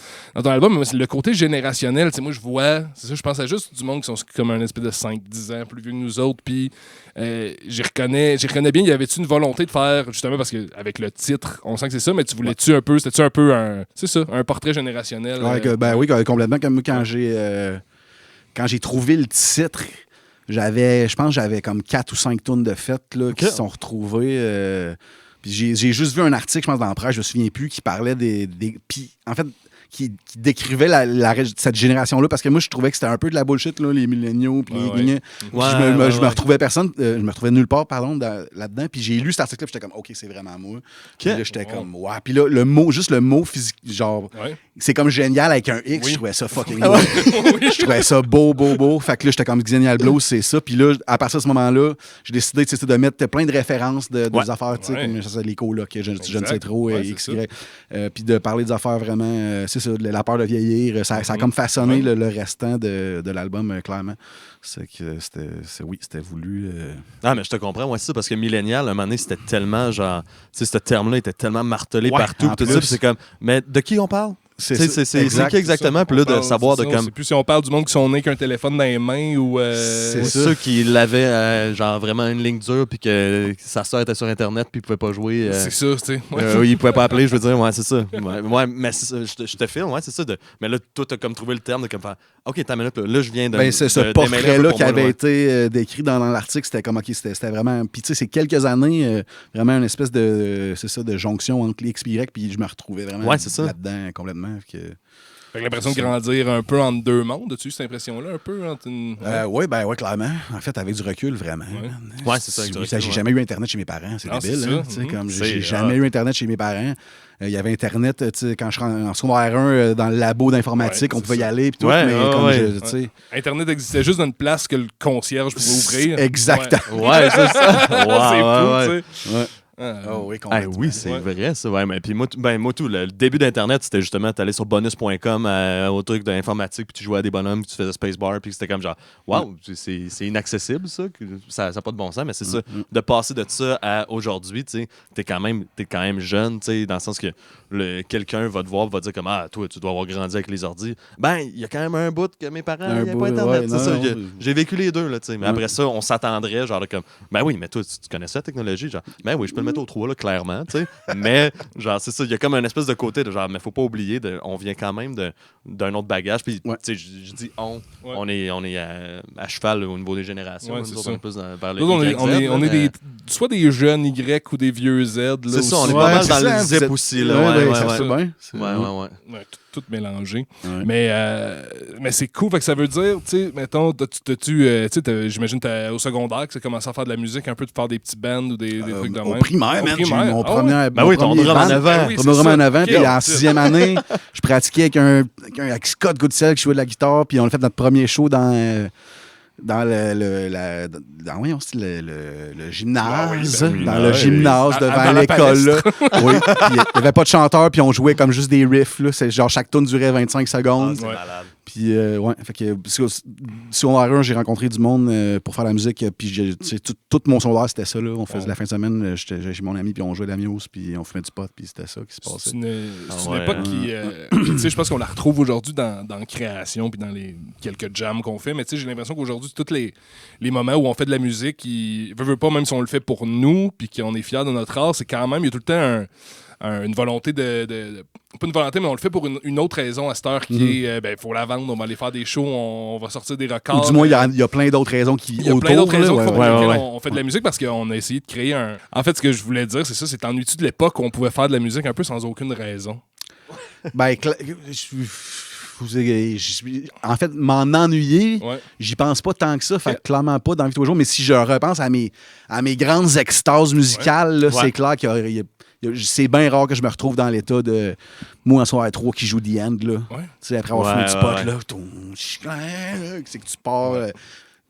ton album. Mais le côté générationnel, moi, je vois, c'est ça, je pense à juste du monde qui sont comme un espèce de 5-10 ans plus vieux que nous autres, puis j'y reconnais bien, il y avait-tu une volonté de faire, justement, parce qu'avec le titre, on sent que c'est ça, mais tu voulais-tu un peu, c'était-tu un peu un portrait générationnel? Oui, complètement, comme quand j'ai trouvé le titre, je pense que j'avais comme 4 ou 5 tunes de fête qui se sont retrouvées. Puis j'ai juste vu un article, je pense, dans la presse, je me souviens plus, qui parlait puis en fait, qui décrivait cette génération-là, parce que moi, je trouvais que c'était un peu de la bullshit, là, les milléniaux, puis je me retrouvais je me retrouvais nulle part, là-dedans, puis j'ai lu cet article-là, puis j'étais comme, OK, c'est vraiment moi. Puis là, j'étais comme, ouais. Puis là, juste le mot physique, genre, c'est comme génial avec un X, je trouvais ça fucking beau. Je trouvais ça beau. Fait que là, j'étais comme Xonial Blues, c'est ça. Puis là, à partir de ce moment-là, j'ai décidé de mettre plein de références des affaires, tu sais, comme ça, les colocs, je ne sais trop, XY. Puis de parler des affaires vraiment, c'est ça, la peur de vieillir. Ça a comme façonné le restant de l'album, clairement. C'est que c'était voulu. Ah, mais je te comprends, c'est ça, parce que Millennial, à un moment donné, c'était tellement genre, tu sais, ce terme-là était tellement martelé partout. Tout ça, c'est comme, mais de qui on parle? C'est qui exactement? Puis là, de savoir de comme. C'est plus si on parle du monde qui sont nés qu'un téléphone dans les mains ou. C'est ceux qui l'avaient, genre vraiment une ligne dure, puis que sa soeur était sur Internet, puis il pouvait pas jouer. C'est ça, tu sais. Il pouvait pas appeler, je veux dire, c'est ça. Mais c'est ça, je te filme, c'est ça. Mais là, toi, t'as comme trouvé le terme de comme faire, OK, t'as minute, là, je viens de. C'est ce portrait-là qui avait été décrit dans l'article, c'était comme, OK, c'était vraiment. Puis tu sais, c'est quelques années, vraiment une espèce de. C'est ça, de jonction entre les X et Y, puis je me retrouvais vraiment là-dedans complètement. Fait l'impression de grandir un peu entre deux mondes. As-tu eu cette impression-là un peu? Oui, clairement. En fait, avec du recul, vraiment. Ouais, c'est ça. J'ai jamais eu Internet chez mes parents. C'est débile. J'ai jamais eu Internet chez mes parents. Il y avait Internet, quand je suis en secondaire 1 dans le labo d'informatique, on pouvait y aller. Puis tout, Internet existait juste dans une place que le concierge pouvait ouvrir. Exactement. Ouais, c'est ça. C'est fou, tu sais. Ah oui, Ah complètement. oui, c'est Ouais. vrai, ça. Ouais, mais puis moi, tout, le début d'Internet, c'était justement, t'allais sur bonus.com au truc d'informatique, puis tu jouais à des bonhommes, puis tu faisais Spacebar, puis c'était comme genre, waouh, c'est inaccessible, ça. Ça n'a pas de bon sens, mais c'est ça. De passer de ça à aujourd'hui, tu sais, t'es quand même jeune, tu sais, dans le sens que quelqu'un va te voir, va dire comme, ah, toi, tu dois avoir grandi avec les ordis. Ben, il y a quand même un bout que mes parents, il n'y a pas Internet, ouais, c'est ça. non, J'ai vécu les deux, là, tu sais. Mais après ça, on s'attendrait, genre, comme, ben oui, mais toi, tu connais ça, la technologie, genre, ben oui, je peux le mettre au 3, là, clairement, tu sais. Mais, genre, c'est ça, il y a comme un espèce de côté de genre, mais faut pas oublier, on vient quand même d'un autre bagage. Puis, tu sais, je dis on est à cheval là, au niveau des générations. Ouais, Nous c'est autres, ça. on est plus vers le Là, on est YZ, soit des jeunes Y ou des vieux Z. Là, c'est ça, on aussi. est pas mal c'est dans ça, le vous zip êtes- aussi. Là, ouais. ça se fait bien. Ouais. Ouais, tout mélangé. Ouais. Mais c'est cool. Fait que ça veut dire, tu sais, mettons, j'imagine que au secondaire que tu as commencé à faire de la musique, un peu de faire des petits bands ou des trucs de même. Au primaire, man, j'ai eu mon Ah ouais? premier. Ben mon oui, ton premier drum en band. avant. Ben oui, Mon c'est drum ça. en avant. Ok, Puis en on- 6e année, je pratiquais avec avec Scott Goodcell qui jouait de la guitare. Puis on a fait notre premier show dans voyons, c'est le gymnase, Ah oui, ben oui. dans Ah le oui. gymnase À- devant dans la l'école. Là. palestre. Oui, puis il n'y avait pas de chanteur, puis on jouait comme juste des riffs. Là. C'est genre chaque tune durait 25 secondes. C'est Ouais. malade. Puis, ouais, fait que secondaire 1, j'ai rencontré du monde pour faire la musique. Puis, tout mon secondaire, c'était ça. Là. On faisait la fin de semaine, j'étais chez mon ami, puis on jouait de la muse, puis on fumait du pot, puis c'était ça qui se C'est passait. une ouais, époque hein. qui. Tu sais, je pense qu'on la retrouve aujourd'hui dans la création puis dans les quelques jams qu'on fait. Mais tu sais, j'ai l'impression qu'aujourd'hui, tous les moments où on fait de la musique, veut pas, même si on le fait pour nous puis qu'on est fiers de notre art, c'est quand même, il y a tout le temps une volonté pas une volonté, mais on le fait pour une autre raison à cette heure qui est, il faut la vendre, on va aller faire des shows, on va sortir des records. Ou du moins, il y a plein d'autres raisons qui Il y a plein autour, d'autres raisons là, qui font ouais, pour ouais. lesquelles on fait de la musique parce qu'on a essayé de créer un. En fait, ce que je voulais dire, c'est ça, c'est t'ennuies-tu de l'époque où on pouvait faire de la musique un peu sans aucune raison? Ben, en fait, m'en ennuyer, Ouais. j'y pense pas tant que ça. Fait que clairement pas dans la vie de tous les jours. Mais si je repense à mes grandes extases musicales, là, c'est clair c'est bien rare que je me retrouve dans l'état de moi en soir 3 qui joue The End. Là. Ouais. Tu sais, après avoir fumé du pot, là, c'est que tu pars.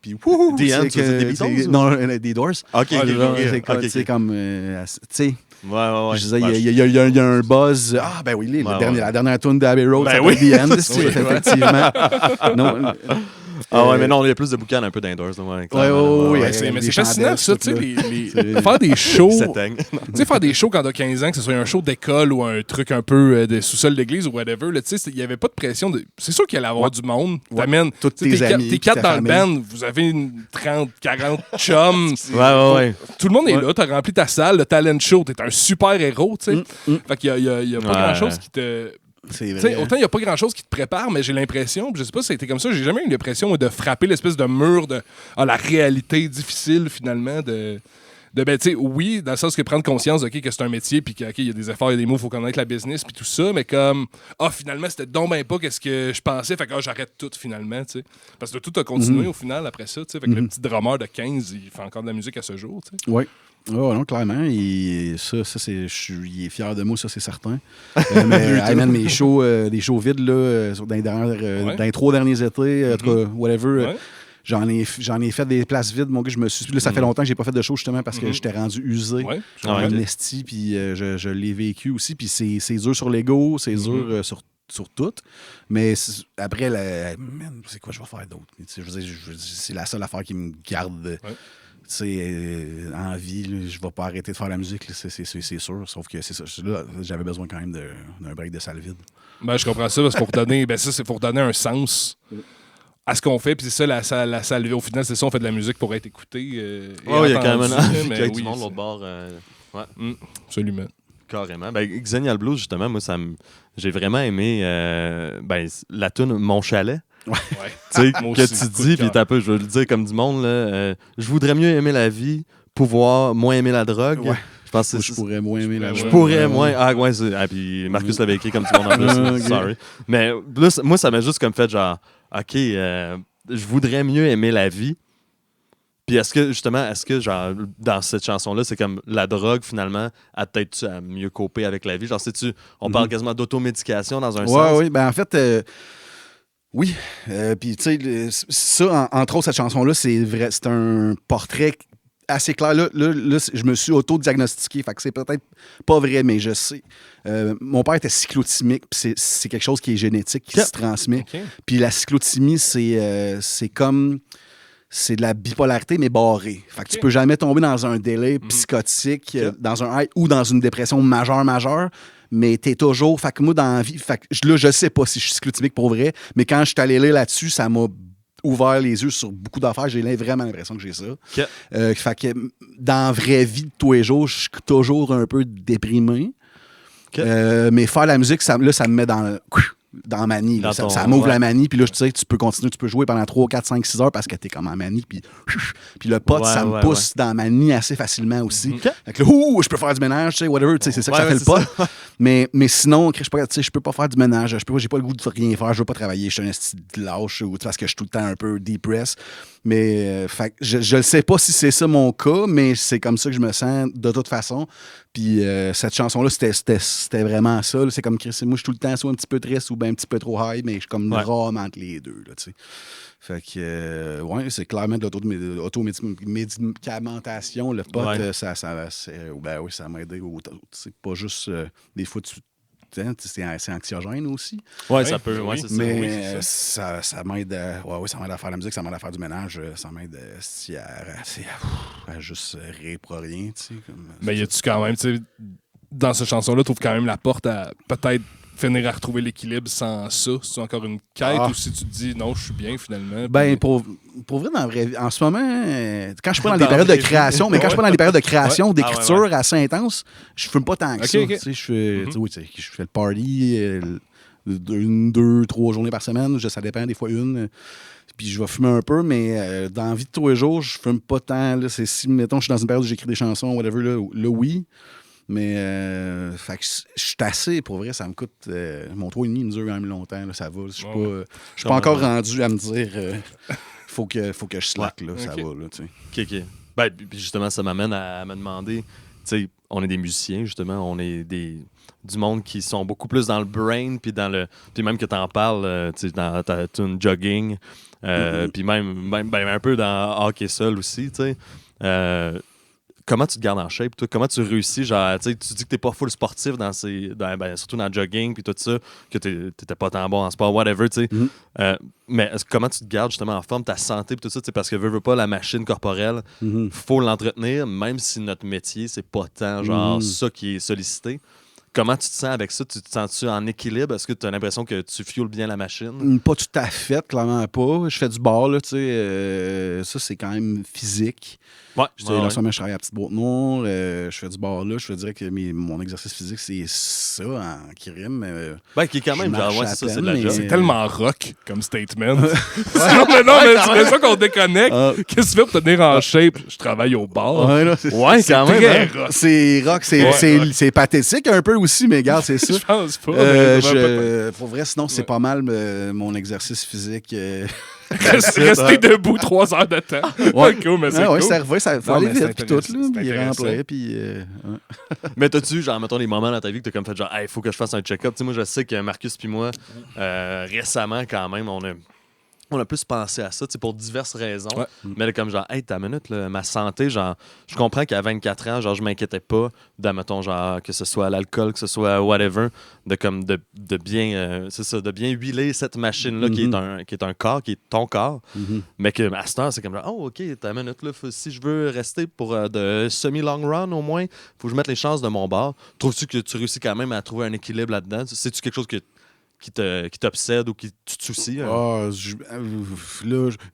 Puis, wouhou, The End, c'est tu veux dire des c'est- Beatles, ou? Non, des Doors. Ok, Genre, ok, c'est ok, comme, ok. tu sais, comme, tu sais, Ouais. je disais, il y a un buzz. Ah, ben oui, la dernière tune d'Abbey Road, Ben ça oui. s'appelle The End, c'est effectivement. Non, Ah ouais, mais non, il y a plus de boucan un peu d'indoors. Ouais, oui, Mais c'est fascinant, ça, tu sais, faire des shows. S'éteigne. Tu sais, faire des shows quand t'as 15 ans, que ce soit un show d'école ou un truc un peu de sous-sol d'église ou whatever, là, tu sais, il n'y avait pas de pression. C'est sûr qu'il allait avoir du monde. T'amènes Tous tes amis, T'es puis ta 4 dans le famille. band, vous avez 30, 40 chums. Ouais. Tout le monde est là, t'as rempli ta salle, le talent show, t'es un super héros, tu sais. Fait qu'il y a pas Ouais. grand-chose qui te... C'est Tu sais, vrai. autant il n'y a pas grand-chose qui te prépare, mais j'ai l'impression, puis je sais pas si ça a été comme ça, j'ai jamais eu l'impression de frapper l'espèce de mur de la réalité difficile finalement de ben, tu sais, oui, dans le sens que prendre conscience que c'est un métier, puis qu'il y a des efforts, il y a des mots, il faut connaître la business, puis tout ça, mais comme, finalement, c'était donc ben pas qu'est-ce que je pensais, fait que j'arrête tout finalement, tu sais. Parce que tout a continué au final après ça, tu sais. Fait que le petit drummer de 15, il fait encore de la musique à ce jour, tu sais. Oui. Oh, non, clairement. Et ça c'est, il est fier de moi, ça, c'est certain. Mais mes shows, des shows vides, là, dans les 3 derniers étés, en tout cas, whatever. Ouais. J'en ai fait des places vides, mon gars. Là, ça fait longtemps que j'ai pas fait de show, justement, parce que j'étais rendu usé. Ouais. En ok. esti, puis je l'ai vécu aussi. Puis c'est dur sur l'ego, c'est dur sur tout. Mais après, man, c'est quoi je vais faire d'autre? Tu sais, je veux dire, c'est la seule affaire qui me garde en vie. Là, je vais pas arrêter de faire la musique, là, c'est sûr. Sauf que c'est ça. Là, j'avais besoin quand même d'un break de salle vide. Ben, je comprends ça, parce que c'est pour donner un sens à ce qu'on fait, puis c'est ça, la salle. Au final, c'est ça, on fait de la musique pour être écouté. Et Oh, il y a quand même entendu, un mais avec oui, du monde c'est- l'autre bord. Absolument. Carrément. Ben, Xennial Blues, justement, moi, j'ai vraiment aimé la tune Mon Chalet. Ouais. Tu sais, Moi que aussi, tu coup de dis, puis cœur. je veux le dire comme du monde, là, je voudrais mieux aimer la vie, pouvoir moins aimer la drogue. Ouais. Je pense que Je pourrais moins aimer la Je Je voix. pourrais moins. Ah, ouais, puis Marcus l'avait écrit comme tout le monde en plus. Ok. Sorry. Mais là, moi, ça m'a juste comme fait genre, OK, je voudrais mieux aimer la vie. Puis est-ce que, genre, dans cette chanson-là, c'est comme la drogue, finalement, a peut-être à mieux coper avec la vie? Genre, sais-tu, on parle quasiment d'automédication dans un sens. Oui, ben en fait, oui. Puis, tu sais, ça, entre autres, cette chanson-là, c'est vrai, c'est un portrait assez clair. Là, je me suis auto-diagnostiqué. Fait que c'est peut-être pas vrai, mais je sais. Mon père était cyclotimique, puis c'est quelque chose qui est génétique, qui se transmet. OK. Puis la cyclothymie, c'est comme... C'est de la bipolarité, mais barrée. Fait que tu peux jamais tomber dans un délai psychotique, dans un high ou dans une dépression majeure, mais t'es toujours... Fait que moi, dans la vie... Fait que là, je sais pas si je suis cyclotimique pour vrai, mais quand je suis allé là-dessus, ça m'a ouvert les yeux sur beaucoup d'affaires. J'ai vraiment l'impression que j'ai ça. Fait que dans la vraie vie de tous les jours, je suis toujours un peu déprimé. Mais faire la musique, ça me met dans manie. Là. Ça m'ouvre la manie, puis là, tu sais, tu peux continuer, tu peux jouer pendant 3, 4, 5, 6 heures parce que t'es comme en manie, puis le pot, ça me pousse dans la manie assez facilement aussi. Fait que là, je peux faire du ménage, tu sais, whatever, tu sais, c'est ça que ça fait le pot. Mais sinon, je peux pas faire du ménage, j'ai pas le goût de rien faire, je veux pas travailler, je suis un esti de lâche, ou parce que je suis tout le temps un peu depressed. Mais fait que je le sais pas si c'est ça mon cas, mais c'est comme ça que je me sens de toute façon. Puis cette chanson-là, c'était vraiment ça. Là. C'est comme Chris, moi, je suis tout le temps soit un petit peu triste ou bien un petit peu trop high, mais je suis comme rarement entre les deux. Là, tu sais. Fait que, c'est clairement de l'automédicamentation. Le pot, ça m'a aidé. C'est pas juste, des fois, c'est anxiogène aussi. Ouais, ça peut. Ouais, c'est mais ça. ça m'aide ça m'aide à faire la musique, ça m'aide à faire du ménage, ça m'aide à juste rire pour rien. Mais y a-tu quand même, tu sais, dans cette chanson-là, tu trouves quand même la porte à peut-être finir à retrouver l'équilibre sans ça? C'est encore une quête ou si tu te dis non, je suis bien finalement? Ben, pour vrai, dans la vraie vie, en ce moment, quand je suis pas dans les périodes de création, mais quand je suis pas dans les périodes de création, d'écriture assez intense, je fume pas tant que ça. Okay. Je fais le party 1, 2, 3 journées par semaine, ça dépend, des fois une. Puis je vais fumer un peu, mais dans la vie de tous les jours, je fume pas tant. Là, c'est si, mettons, je suis dans une période où j'écris des chansons, whatever, là oui. Mais fait que je suis assez, pour vrai, ça me coûte. Mon 3,5 me dure quand même longtemps, là, ça va. Je suis pas encore rendu à me dire faut que je slack, là, ça va. Là, tu sais. OK. Ben, puis justement, ça m'amène à me demander, tu sais, on est des musiciens, justement, on est du monde qui sont beaucoup plus dans le brain, puis même que t'en parles, tu sais, dans ta tune jogging, puis même un peu dans hockey seul aussi, tu sais. Comment tu te gardes en shape, toi? Comment tu réussis? Genre, tu dis que t'es pas full sportif surtout dans le jogging puis tout ça, que t'étais pas tant bon en sport, whatever, tu sais. Mais comment tu te gardes justement en forme, ta santé puis tout ça, parce que veux pas la machine corporelle, faut l'entretenir, même si notre métier, c'est pas tant genre ça qui est sollicité. Comment tu te sens avec ça? Tu te sens-tu en équilibre? Est-ce que tu as l'impression que tu fuels bien la machine? Pas tout à fait, clairement pas. Je fais du bar, là, tu sais. Ça, c'est quand même physique. Ouais. Je travaille à Petite Boîte Noire. Je fais du bar là. Je te dirais que mon exercice physique, c'est ça en crime. Qui est quand même genre, c'est ça, c'est de la job. C'est tellement rock comme statement. mais c'est ça qu'on déconnecte. Qu'est-ce que tu fais pour te tenir en shape? Je travaille au bar. C'est quand même. Très rock. C'est rock. C'est pathétique un peu aussi, mais regarde, c'est ça. Je pense pas. Pour vrai, sinon, c'est pas mal mon exercice physique. Rester debout 3 heures de temps. Ouais. Cool, mais c'est cool. Ça va aller vite, puis tout, là, puis remplir, puis... Mais t'as-tu, genre, mettons, des moments dans ta vie que t'as comme fait genre, il faut que je fasse un check-up. Tu sais, moi, je sais que Marcus puis moi, récemment, quand même, on a plus pensé à ça, pour diverses raisons. Ouais. Mais là, comme genre, hey, ta minute, là, ma santé, genre, je comprends qu'à 24 ans, genre, je m'inquiétais pas mettons, genre, que ce soit l'alcool, que ce soit whatever, de bien, c'est ça, de bien huiler cette machine-là qui est un corps, qui est ton corps. Mais que, à cette heure, c'est comme genre, oh, OK, ta minute, là, si je veux rester pour de semi-long run, au moins, faut que je mette les chances de mon bord. Trouves-tu que tu réussis quand même à trouver un équilibre là-dedans? C'est-tu quelque chose qui t'obsède ou qui tu te soucies? Là,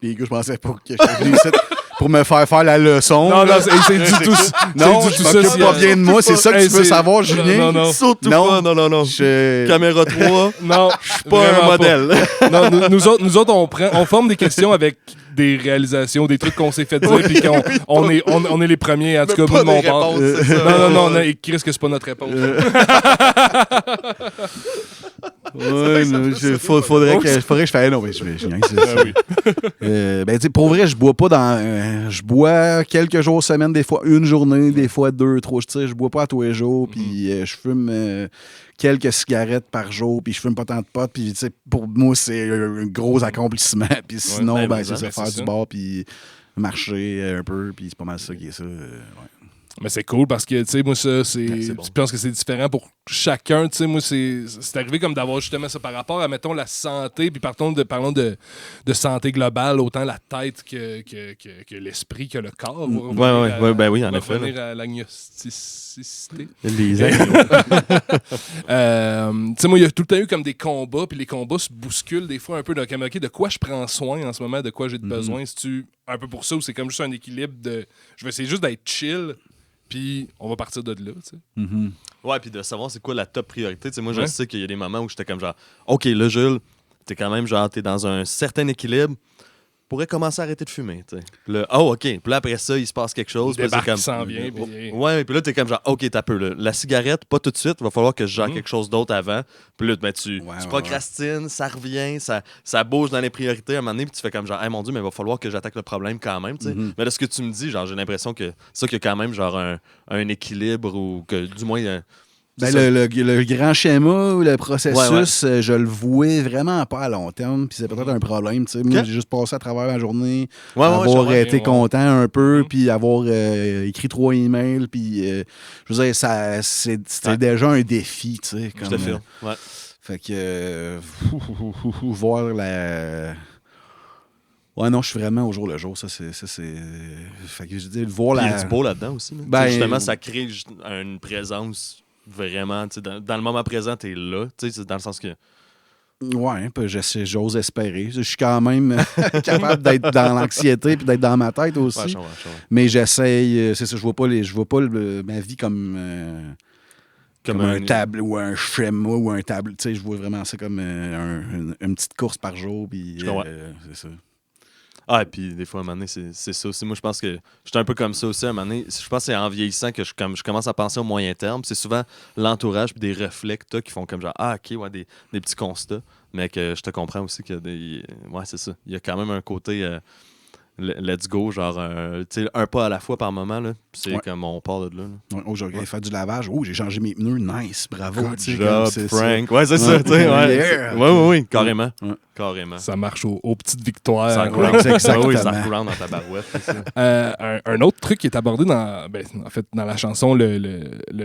les gars, je pensais pas que j'étais venu ici pour me faire la leçon. Non, c'est du tout ça. Non, je m'occupe pas bien de moi. C'est ça que tu veux savoir, Julien? Non. Surtout pas. Non. Caméra 3. Non, je suis pas un modèle. Non, nous autres, on forme des questions avec des réalisations, des trucs qu'on s'est fait dire, puis on est les premiers, en tout cas, de mon part. Non, Chris, que c'est pas notre réponse. Faudrait que je fasse. Non, mais je viens. Ben, pour vrai, je bois pas je bois quelques jours semaine, des fois une journée, des fois 2, 3. Je bois pas à tous les jours, puis je fume quelques cigarettes par jour, puis je fume pas tant de pot, puis pour moi, c'est un gros accomplissement. Puis sinon, c'est ça, faire du bar, puis marcher un peu, puis c'est pas mal ça qui est ça. Ouais. Mais c'est cool parce que, tu sais, moi, ça, c'est. Bon. Je pense que c'est différent pour chacun. Tu sais, moi, c'est arrivé comme d'avoir justement ça par rapport à, mettons, la santé, puis parlons de santé globale, autant la tête que l'esprit, que le corps. Ben oui, en effet. Revenir à l'agnosticité. Les Tu sais, moi, il y a tout le temps eu comme des combats, puis les combats se bousculent des fois un peu. Comme, OK, de quoi je prends soin en ce moment, de quoi j'ai besoin? C'est-tu un peu pour ça ou c'est comme juste un équilibre de. Je vais essayer juste d'être chill. Puis on va partir de là, tu sais. Ouais, puis de savoir c'est quoi la top priorité. Tu sais, moi, je sais qu'il y a des moments où j'étais comme genre, OK, là, Jules, t'es quand même genre, t'es dans un certain équilibre. Pourrais commencer à arrêter de fumer, tu sais. Puis là, OK. Puis là, après ça, il se passe quelque chose. Puis là, c'est comme. S'en vient, puis... Ouais, puis là, t'es comme genre, OK, t'as peu. Là. La cigarette, pas tout de suite. Il va falloir que je gère quelque chose d'autre avant. Puis là, ben, tu procrastines, ça revient, ça bouge dans les priorités à un moment donné. Puis tu fais comme genre, hey, mon Dieu, mais il va falloir que j'attaque le problème quand même, tu sais. Mais là, ce que tu me dis, genre, j'ai l'impression que ça, qu'il y a quand même genre un équilibre ou que du moins. Ben, le grand schéma ou le processus, je le vouais vraiment pas à long terme, puis c'est peut-être un problème. T'sais. Moi, j'ai juste passé à travers la journée, avoir été content un peu, puis avoir écrit 3 emails, puis je veux dire, c'était déjà un défi. Je te file. Ouais. Fait que voir la... Ouais, non, je suis vraiment au jour le jour. Ça, c'est... Fait que je dis, voir la... Il y la... a du beau là-dedans aussi. Là. Ben, justement, ça crée une présence vraiment, tu sais, dans le moment présent, t'es là, tu sais, dans le sens que... Ouais, j'ose espérer. Je suis quand même capable d'être dans l'anxiété puis d'être dans ma tête aussi. Ouais. Mais j'essaye, c'est ça, je vois pas ma vie comme un tableau ou un schéma ou un tableau. Tu sais, je vois vraiment ça comme une petite course par jour. Puis c'est ça. Ah, et puis des fois, à un moment donné, c'est ça aussi. Moi, je pense que j'étais un peu comme ça aussi. À un moment donné, je pense que c'est en vieillissant que je commence à penser au moyen terme. C'est souvent l'entourage puis des reflets que t'as qui font comme genre, ah, OK, ouais, des petits constats. Mais que je te comprends aussi qu'il y a des... Ouais, c'est ça. Il y a quand même un côté... let's go, genre un pas à la fois par moment, là. C'est comme on part de là. Ouais, j'ai regardé faire du lavage. Oh, j'ai changé mes pneus. Nice, bravo. Good job, Frank. Ouais, c'est ça. Oui, carrément. Ouais. Carrément. Ça marche aux petites victoires. Ça ground dans ta barouette. Un autre truc qui est abordé dans la chanson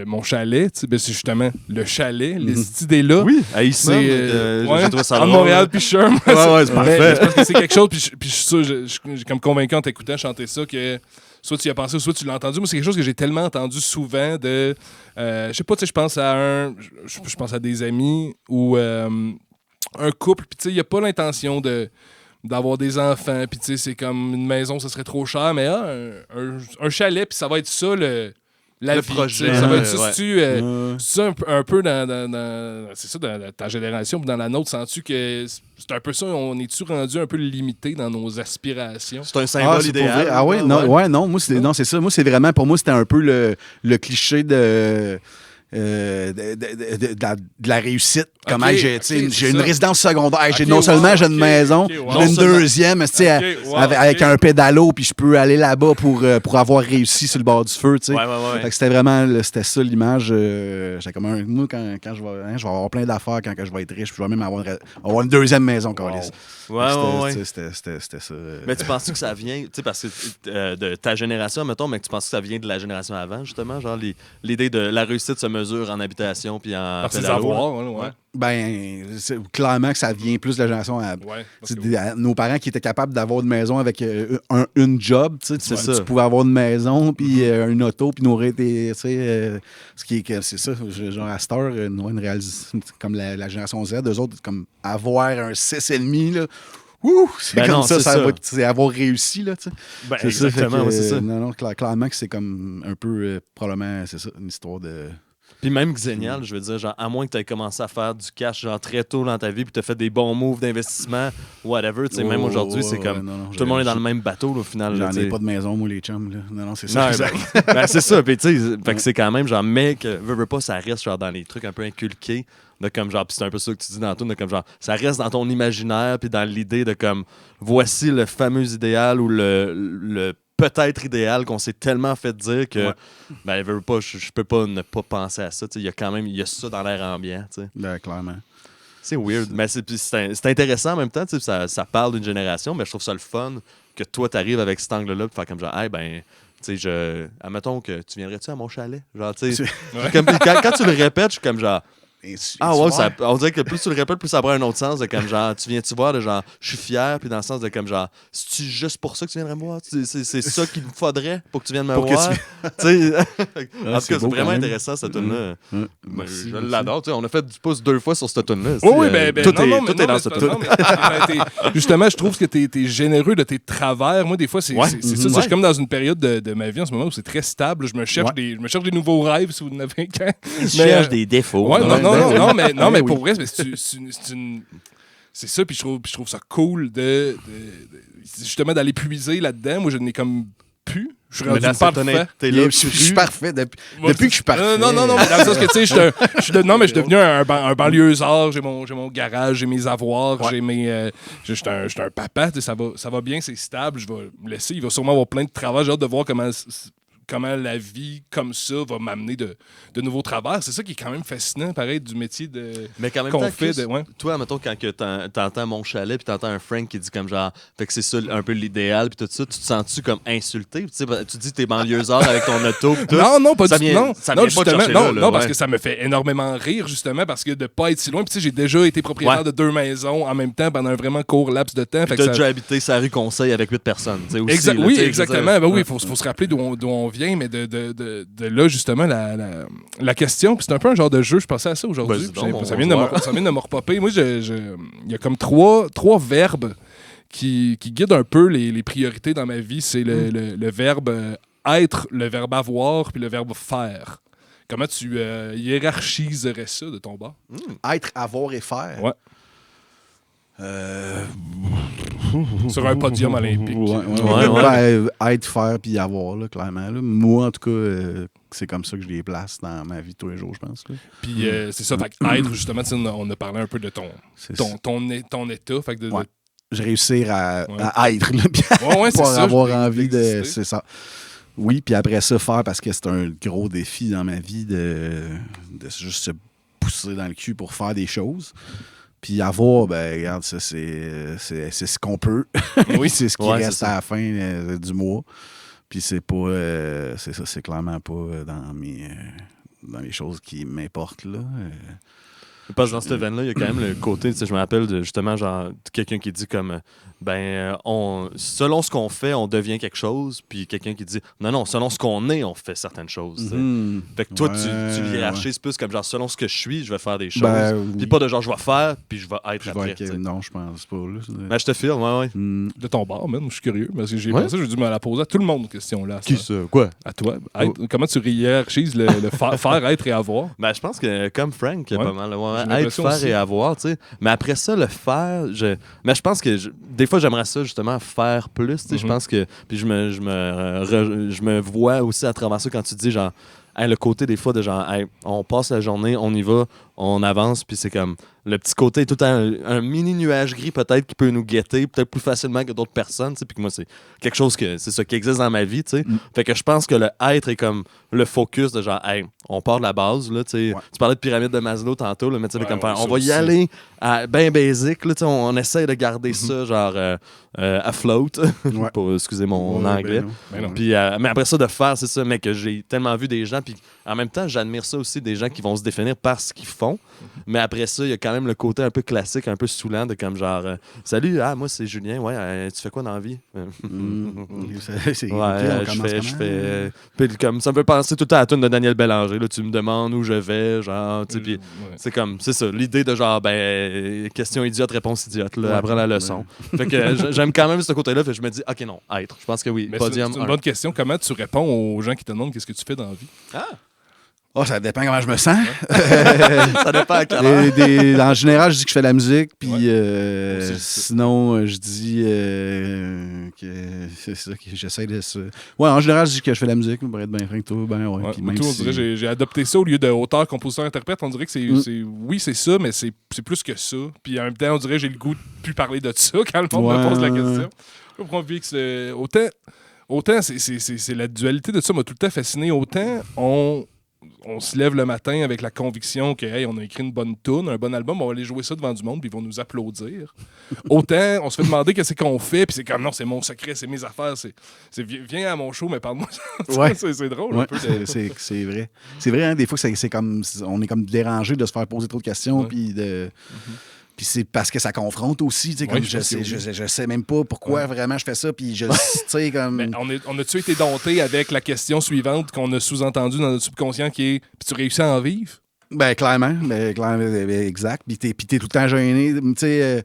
Mon chalet, c'est justement le chalet, cette idée-là. Oui, à Eastman, j'ai trouvé ça drôle. Montréal puis Sherm. Ouais, c'est parfait. Parce que c'est quelque chose, puis je suis sûr, j'ai comme convaincu en t'écoutant chanter ça que soit tu y as pensé ou soit tu l'as entendu. Moi, c'est quelque chose que j'ai tellement entendu souvent de... je sais pas, tu sais, je pense à des amis ou un couple, puis tu sais, il n'y a pas l'intention d'avoir des enfants, puis tu sais, c'est comme une maison, ça serait trop cher, mais un chalet, puis ça va être ça, le vie, projet. Ça va être ça. C'est un peu dans c'est ça, dans ta génération, puis dans la nôtre, sens-tu que c'est un peu ça, on est-tu rendu un peu limité dans nos aspirations? C'est un symbole idéal. Ah oui, non, moi, c'est ça. Moi, c'est vraiment, pour moi, c'était un peu le cliché de la réussite. Comment j'ai une résidence secondaire. Non seulement j'ai une maison, j'ai une deuxième avec un pédalo, puis je peux aller là-bas pour avoir réussi sur le bord du feu. Fait que c'était vraiment ça l'image. J'étais comme moi, quand je vais avoir plein d'affaires quand je vais être riche, puis je vais même avoir une deuxième maison, Carlis. C'était ça. Mais tu penses que ça vient, tu sais, parce que de ta génération, mettons, mais tu penses que ça vient de la génération avant, justement, genre l'idée de la réussite se mesure en habitation puis en pédalo. Ben, c'est clairement que ça vient plus de la génération nos parents qui étaient capables d'avoir une maison avec une job, tu pouvais avoir une maison puis une auto puis nourrir tes, c'est ça, genre à cette heure, une réalisation comme la génération Z, eux autres comme avoir un 6,5 là. C'est comme ça, c'est avoir réussi, là, tu sais. Ben, exactement, c'est ça. Non, clairement que c'est comme un peu, probablement, c'est ça, une histoire de... Puis même Xenial, je veux dire, genre, à moins que tu aies commencé à faire du cash genre très tôt dans ta vie puis tu as fait des bons moves d'investissement, whatever, tu sais, même aujourd'hui, c'est comme tout le monde est dans le même bateau, là, au final. J'en ai pas de maison, moi, les chums, là. Non, c'est ça. C'est ça, puis tu sais, fait que c'est quand même, genre, mec, veux pas, ça reste, genre, dans les trucs un peu inculqués, de comme, genre, puis c'est un peu ça que tu dis dans tout, de comme, genre, ça reste dans ton imaginaire puis dans l'idée de comme, voici le fameux idéal ou le peut-être idéal qu'on s'est tellement fait dire que ben veut pas, je peux pas ne pas penser à ça. Il y a quand même ça dans l'air ambiant. T'sais. Ben, clairement. C'est weird. Mais c'est intéressant en même temps. Ça parle d'une génération, mais je trouve ça le fun que toi, t'arrives avec cet angle-là pour faire comme genre, hey, ben, tu sais, admettons que tu viendrais-tu à mon chalet? Genre, tu sais, quand tu le répètes, je suis comme genre, on dirait que plus tu le répètes, plus ça prend un autre sens de comme genre, tu viens-tu voir de genre, je suis fier, puis dans le sens de comme genre, c'est-tu juste pour ça que tu viendrais me voir? C'est ça qu'il me faudrait pour que tu viennes me voir? En tout cas, c'est vraiment intéressant cette tune-là. Je l'adore. On a fait du pouce 2 fois sur cette tune-là. Oui, tout est dans cette tune. Justement, je trouve que t'es généreux de tes travers. Moi, des fois, c'est ça. Je suis comme dans une période de ma vie en ce moment où c'est très stable. Je me cherche des nouveaux rêves, si vous en avez qu'un. Je cherche des défauts. Non, mais pour vrai, c'est ça, puis je trouve ça cool justement d'aller puiser là-dedans. Moi, je n'ai comme plus. Je suis rendu parfait. Je suis parfait depuis que je suis parfait. Non, mais dans le sens que, tu sais, je suis devenu un banlieusard. J'ai mon garage, j'ai mes avoirs, je suis un papa. Ça va bien, c'est stable. Je vais me laisser. Il va sûrement avoir plein de travail. J'ai hâte de voir comment la vie comme ça va m'amener de nouveaux travers. C'est ça qui est quand même fascinant, pareil, du métier mais quand même qu'on temps, fait. Toi, mettons, quand t'entends mon chalet puis t'entends un Frank qui dit comme genre, fait que c'est ça un peu l'idéal puis tout ça, tu te sens-tu comme insulté? Tu dis t'es banlieusard avec ton auto pis tout. Non, pas du tout. Non, parce que ça me fait énormément rire, justement, parce que de pas être si loin. Puis tu sais, j'ai déjà été propriétaire de 2 maisons en même temps pendant un vraiment court laps de temps. T'as déjà habité sur la rue Conseil avec 8 personnes. Oui, exactement. Ben oui, il faut se rappeler d'où on vient, mais de là, justement, la question, puis c'est un peu un genre de jeu, je pensais à ça aujourd'hui, ça vient de me repopper. Moi, il y a comme trois verbes qui guident un peu les priorités dans ma vie. C'est le verbe être, le verbe avoir, puis le verbe faire. Comment tu hiérarchiserais ça de ton bord? Être, avoir et faire? Ouais. Sur un podium olympique. Être, faire puis avoir, là, clairement. Là. Moi, en tout cas, c'est comme ça que je les place dans ma vie de tous les jours, je pense. Là. Puis c'est ça, fait être, justement, on a parlé un peu de ton état. Fait que je réussir à être, là, pour avoir envie de... C'est ça. Oui, puis après ça, faire, parce que c'est un gros défi dans ma vie de juste se pousser dans le cul pour faire des choses. Puis avoir, ben regarde, ça, c'est ce qu'on peut. Oui, c'est ce qui reste à la fin du mois. Puis c'est pas... c'est ça, c'est clairement pas dans les choses qui m'importent, là. Parce que dans cette veine-là, il y a quand même le côté, tu sais, je me rappelle de, justement, genre, quelqu'un qui dit comme, selon ce qu'on fait, on devient quelque chose, puis quelqu'un qui dit, non, selon ce qu'on est, on fait certaines choses. Fait que toi, tu hiérarchises plus comme, genre, selon ce que je suis, je vais faire des choses. Puis pas de genre, je vais faire, puis je vais être après. Non, je pense pas. Là, je te filme, ouais. De ton bord, même, je suis curieux, parce que j'ai pensé, j'ai dû me la poser à tout le monde, cette question-là. Qui ça? Quoi? À toi. Comment tu hiérarchises le faire, être et avoir? Ben, je pense que, comme Frank, pas mal, être, faire aussi. Et avoir, tu sais. Mais après ça, le faire, mais je pense que des fois, j'aimerais ça, justement, faire plus, tu sais. Je pense que, puis je me vois aussi à travers ça quand tu dis, genre, le côté des fois de genre, on passe la journée, on y va, on avance, puis c'est comme le petit côté, tout un mini nuage gris peut-être qui peut nous guetter peut-être plus facilement que d'autres personnes, tu sais, puis que moi c'est quelque chose c'est ça qui existe dans ma vie, tu sais. Fait que je pense que le être est comme le focus de genre, on part de la base, là, tu sais. Tu parlais de pyramide de Maslow tantôt, là, mais tu sais, comme faire, on va y aller à ben basic, là, tu sais, on essaie de garder ça genre à float, pour excuser mon anglais. Puis mais après ça de faire, c'est ça, mais que j'ai tellement vu des gens, puis en même temps, j'admire ça aussi des gens qui vont se définir par ce qu'ils font. Mais après ça, il y a quand même le côté un peu classique, un peu saoulant de comme genre salut, moi c'est Julien, tu fais quoi dans la vie? Je fais puis comme ça me fait penser tout le temps à la tune de Daniel Bélanger, là, tu me demandes où je vais, genre, tu sais, puis c'est comme c'est ça, l'idée de genre question idiote, réponse idiote, là, apprends la leçon. Fait que j'aime quand même ce côté-là, fait que je me dis OK non, être. Je pense que oui, mais podium. C'est une bonne question, comment tu réponds aux gens qui te demandent qu'est-ce que tu fais dans la vie? Ça dépend comment je me sens. Ça dépend à quelle heure. En général, je dis que je fais de la musique, puis sinon, je dis que c'est ça, que j'essaie de se... Ouais, en général, je dis que je fais de la musique, pour être bien franc, tout, puis même on dirait j'ai adopté ça au lieu de auteur, compositeur, interprète. On dirait que c'est ça, mais c'est plus que ça. Puis en même temps, on dirait que j'ai le goût de plus parler de ça quand le monde me pose la question. Je comprends bien que c'est... Autant c'est la dualité de ça m'a tout le temps fasciné. Autant on se lève le matin avec la conviction que hey, on a écrit une bonne tune, un bon album, on va aller jouer ça devant du monde puis ils vont nous applaudir. Autant on se fait demander qu'est-ce qu'on fait puis c'est comme non, c'est mon secret, c'est mes affaires, viens à mon show mais parle-moi. Ouais. c'est drôle Ouais, un peu. c'est vrai. C'est vrai, hein, des fois, c'est comme, on est comme dérangé de se faire poser trop de questions, puis de... Puis c'est parce que ça confronte aussi, tu sais, comme je sais même pas pourquoi vraiment je fais ça, puis tu sais, comme... Mais on a-tu été dompté avec la question suivante qu'on a sous-entendue dans notre subconscient qui est « Puis tu réussis à en vivre? » Clairement, exact. Puis t'es tout le temps gêné. Tu sais,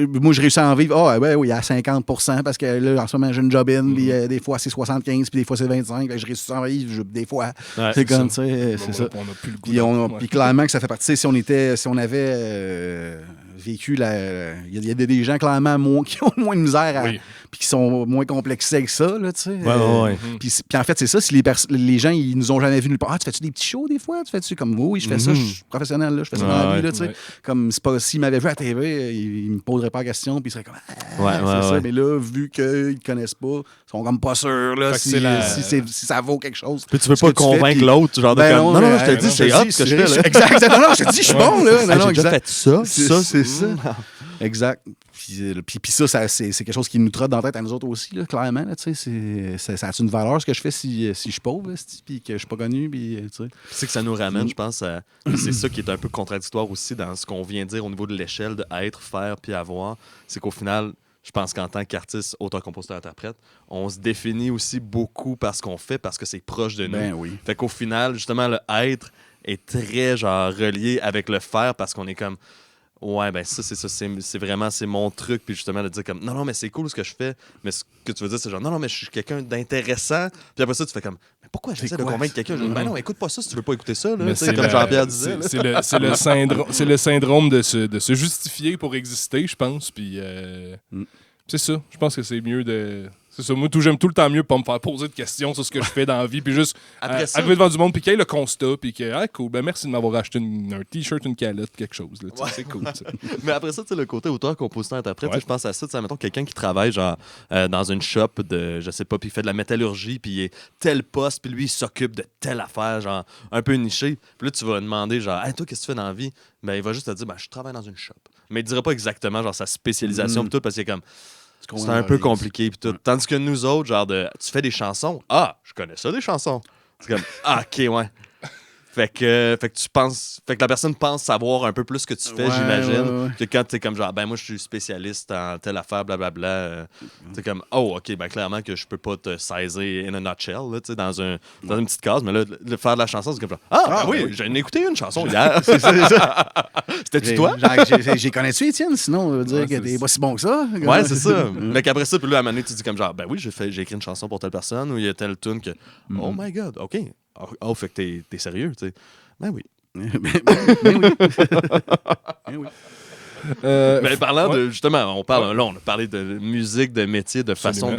moi, je réussis à en vivre. Oui, à 50% parce que là, en ce moment, j'ai une job-in, puis des fois, c'est 75, puis des fois, c'est 25. Je réussis à en vivre, des fois. C'est comme, tu sais, c'est ça. On n'a plus le goût. Puis clairement que ça fait partie. Si on avait vécu il y a des gens, clairement, qui ont moins de misère puis qui sont moins complexés que ça, là, tu sais. Ouais. Puis en fait, c'est ça. Si les gens, ils nous ont jamais vus nulle part. Tu fais-tu des petits shows, des fois? Tu fais-tu comme, oui, je fais ça, je suis professionnel, là, je fais ça dans la vie, là, tu sais. Comme, c'est pas, s'ils m'avaient vu à la TV, ils me poseraient pas la question, puis ils seraient comme, c'est ça. Mais là, vu qu'ils te connaissent pas, ils sont comme pas sûrs, là, si ça vaut quelque chose. Puis tu veux pas convaincre l'autre, genre de comme, non, je te dis, c'est hot ce que je fais, là. Exactement, non, je te dis, je suis bon, là. J'ai déjà fait ça. C'est ça. Exact. Puis ça, c'est quelque chose qui nous trotte dans la tête à nous autres aussi, là, clairement. Là, ça a une valeur, ce que je fais si je suis pauvre, puis que je suis pas connu. C'est que ça nous ramène, je pense, c'est ça qui est un peu contradictoire aussi dans ce qu'on vient de dire au niveau de l'échelle de être, faire, puis avoir. C'est qu'au final, je pense qu'en tant qu'artiste, auteur, compositeur, interprète, on se définit aussi beaucoup par ce qu'on fait, parce que c'est proche de nous. Ben oui. Fait qu'au final, justement, le être est très genre relié avec le faire, parce qu'on est comme... Ouais, ben ça, c'est vraiment, c'est mon truc, puis justement de dire comme, non, mais c'est cool ce que je fais, mais ce que tu veux dire, c'est genre, non, mais je suis quelqu'un d'intéressant, puis après ça, tu fais comme, mais pourquoi j'essaie de convaincre quelqu'un? Ben non, écoute pas ça si tu veux pas écouter ça, là, c'est comme Jean-Pierre disait. C'est le syndrome de se justifier pour exister, je pense, puis c'est ça, je pense que c'est mieux de... C'est ça, moi, j'aime tout le temps mieux pas me faire poser de questions sur ce que je fais dans la vie, puis juste arriver devant du monde, puis qu'il y ait le constat, puis que, cool, ben merci de m'avoir acheté un t-shirt, une calotte, quelque chose. Là, c'est cool. Mais après ça, tu sais, le côté auteur, compositeur, interprète, je pense à ça, tu sais, mettons quelqu'un qui travaille genre dans une shop de, je sais pas, puis il fait de la métallurgie, puis il est tel poste, puis lui, il s'occupe de telle affaire, genre un peu niché. Puis là, tu vas demander, genre, hey, toi, qu'est-ce que tu fais dans la vie? Ben, il va juste te dire, ben, je travaille dans une shop. Mais il dira pas exactement, genre, sa spécialisation, pis tout, parce qu'il est comme. C'est un peu compliqué pis tout. Tandis que nous autres, genre tu fais des chansons. Ah, je connais ça des chansons. C'est comme ok, ouais. Fait que tu penses. Fait que la personne pense savoir un peu plus ce que tu fais, j'imagine. Que quand t'es comme genre, ben moi je suis spécialiste en telle affaire, blablabla. T'es comme, oh, ok, ben clairement que je peux pas te saisir in a nutshell, là, dans une petite case. Mais là, de faire de la chanson, c'est comme genre, oui, j'ai écouté une chanson hier. C'était-tu toi? J'ai connais-tu, Étienne? Sinon, on va dire que t'es pas si bon que ça. Ouais, c'est ça. Mais qu'après ça, puis là, à un moment donné, tu dis comme genre, ben oui, j'ai écrit une chanson pour telle personne, ou il y a telle tune que, oh my god, ok. Oh, fait que t'es sérieux, tu sais. Ben oui. Ben oui. Mais parlant de, justement, on a parlé de musique, de métier, de façon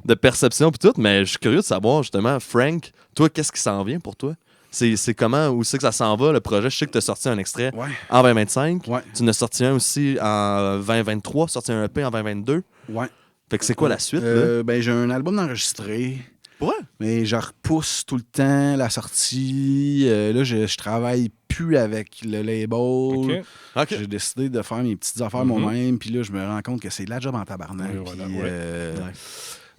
de perception puis tout, mais je suis curieux de savoir, justement, Frank, toi, qu'est-ce qui s'en vient pour toi? C'est comment, où c'est que ça s'en va, le projet? Je sais que tu as sorti un extrait en 2025. Ouais. Tu en as sorti un aussi en 2023, sorti un EP en 2022. Ouais. Fait que c'est quoi la suite? Ben, j'ai un album enregistré. Ouais. Mais je repousse tout le temps la sortie. Là, je travaille plus avec le label. Okay. J'ai décidé de faire mes petites affaires moi-même. Puis là, je me rends compte que c'est de la job en tabarnak.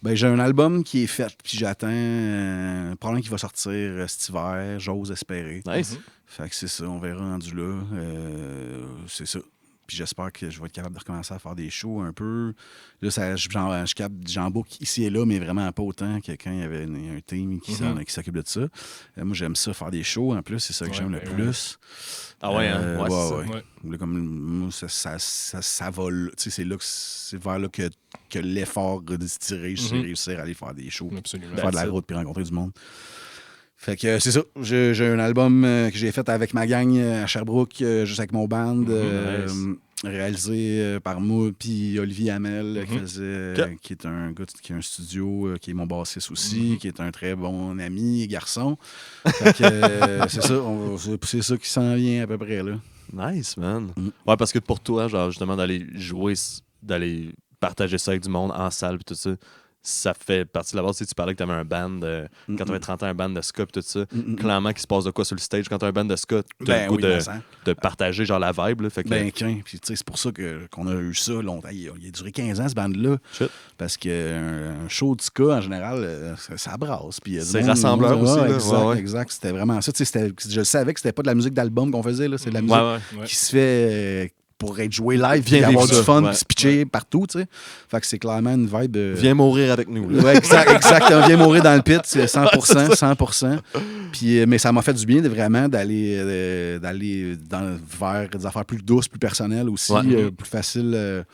Ben, j'ai un album qui est fait. Puis j'attends probablement qu'il va sortir cet hiver. J'ose espérer. Nice. Fait que c'est ça. On verra rendu là. C'est ça. Puis j'espère que je vais être capable de recommencer à faire des shows un peu. Là, j'en book ici et là, mais vraiment pas autant que quand il y avait un team qui s'occupe de ça. Moi, j'aime ça, faire des shows. En plus, c'est ça que j'aime le plus. Ah ouais, hein? Ouais, c'est ça. Là, comme, moi, ça va là. Tu sais, c'est vers là que l'effort de se tirer, je sais réussir à aller faire des shows. Absolument. Faire de la route puis rencontrer du monde. Fait que c'est ça. J'ai un album que j'ai fait avec ma gang à Sherbrooke, juste avec mon band, réalisé par moi puis Olivier Hamel, qui est un gars qui a un studio, qui est mon bassiste aussi, qui est un très bon ami et garçon. Fait que c'est ça. C'est ça qui s'en vient à peu près, là. Nice, man. Ouais, parce que pour toi, genre, justement, d'aller jouer, d'aller partager ça avec du monde en salle et tout ça, ça fait partie de la base. Tu sais, tu parlais que tu avais un band, quand tu avais 30 ans, un band de ska, puis tout ça. Clairement, qu'il se passe de quoi sur le stage quand tu as un band de ska, tu as le goût de partager genre la vibe. Là, fait que... Puis c'est pour ça qu'on a eu ça longtemps. Il a duré 15 ans, ce band-là. Shit. Parce qu'un show de ska, en général, ça brasse. C'est rassembleur aussi. Exact. C'était vraiment ça. Je savais que c'était pas de la musique d'album qu'on faisait. Là. C'est de la musique qui se fait pour être joué live, puis avoir du fun, puis se pitcher partout. T'sais. Fait que c'est clairement une vibe. Viens mourir avec nous. Ouais, exactement. Viens mourir dans le pit, c'est 100%. Puis, mais ça m'a fait du bien vraiment d'aller vers des affaires plus douces, plus personnelles aussi, plus faciles.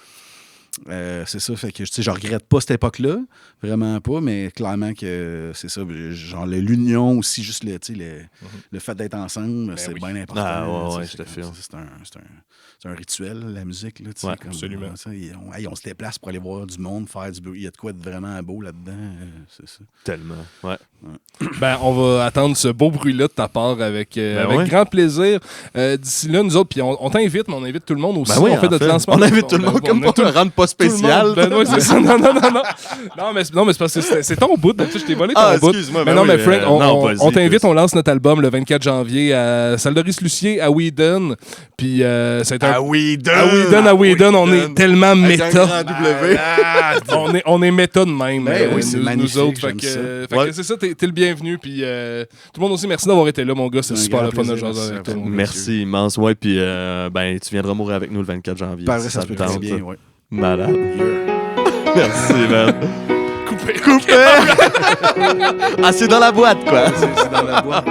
C'est ça, fait que je regrette pas cette époque-là, vraiment pas, mais clairement que c'est ça, genre l'union aussi, juste le fait d'être ensemble, c'est bien important. Ah ouais, je te filme. C'est un rituel, la musique, là, ouais, comme, absolument. Ça, on se déplace pour aller voir du monde, faire du bruit, il y a de quoi être vraiment beau là-dedans, c'est ça. Tellement, ouais. Ben, on va attendre ce beau bruit-là de ta part avec grand plaisir. D'ici là, nous autres, puis on t'invite, mais on invite tout le monde aussi. On fait notre lancement. On invite tout le monde, comme pour te rendre pas spécial. Ben oui, c'est ça. Non. Non, mais c'est parce que c'est ton bout. Je t'ai volé ton bout. Excuse-moi. Mais non, mais Frank, on t'invite, on lance notre album le 24 janvier à Salle de Lucier à Whedon. Puis c'est un... À Whedon, on est tellement méta. On est méta de même. Oui, c'est magnifique, nous autres. Fait que c'est ça, t'es le bienvenu. Puis tout le monde aussi, merci d'avoir été là, mon gars. C'est super le fun de jaser avec toi. Merci immense. Ouais, puis tu viendras mourir avec nous le 24 janvier. Ça se peut très bien, oui. Malade. Merci, man. Coupé. Ah, c'est dans la boîte, quoi. C'est dans la boîte.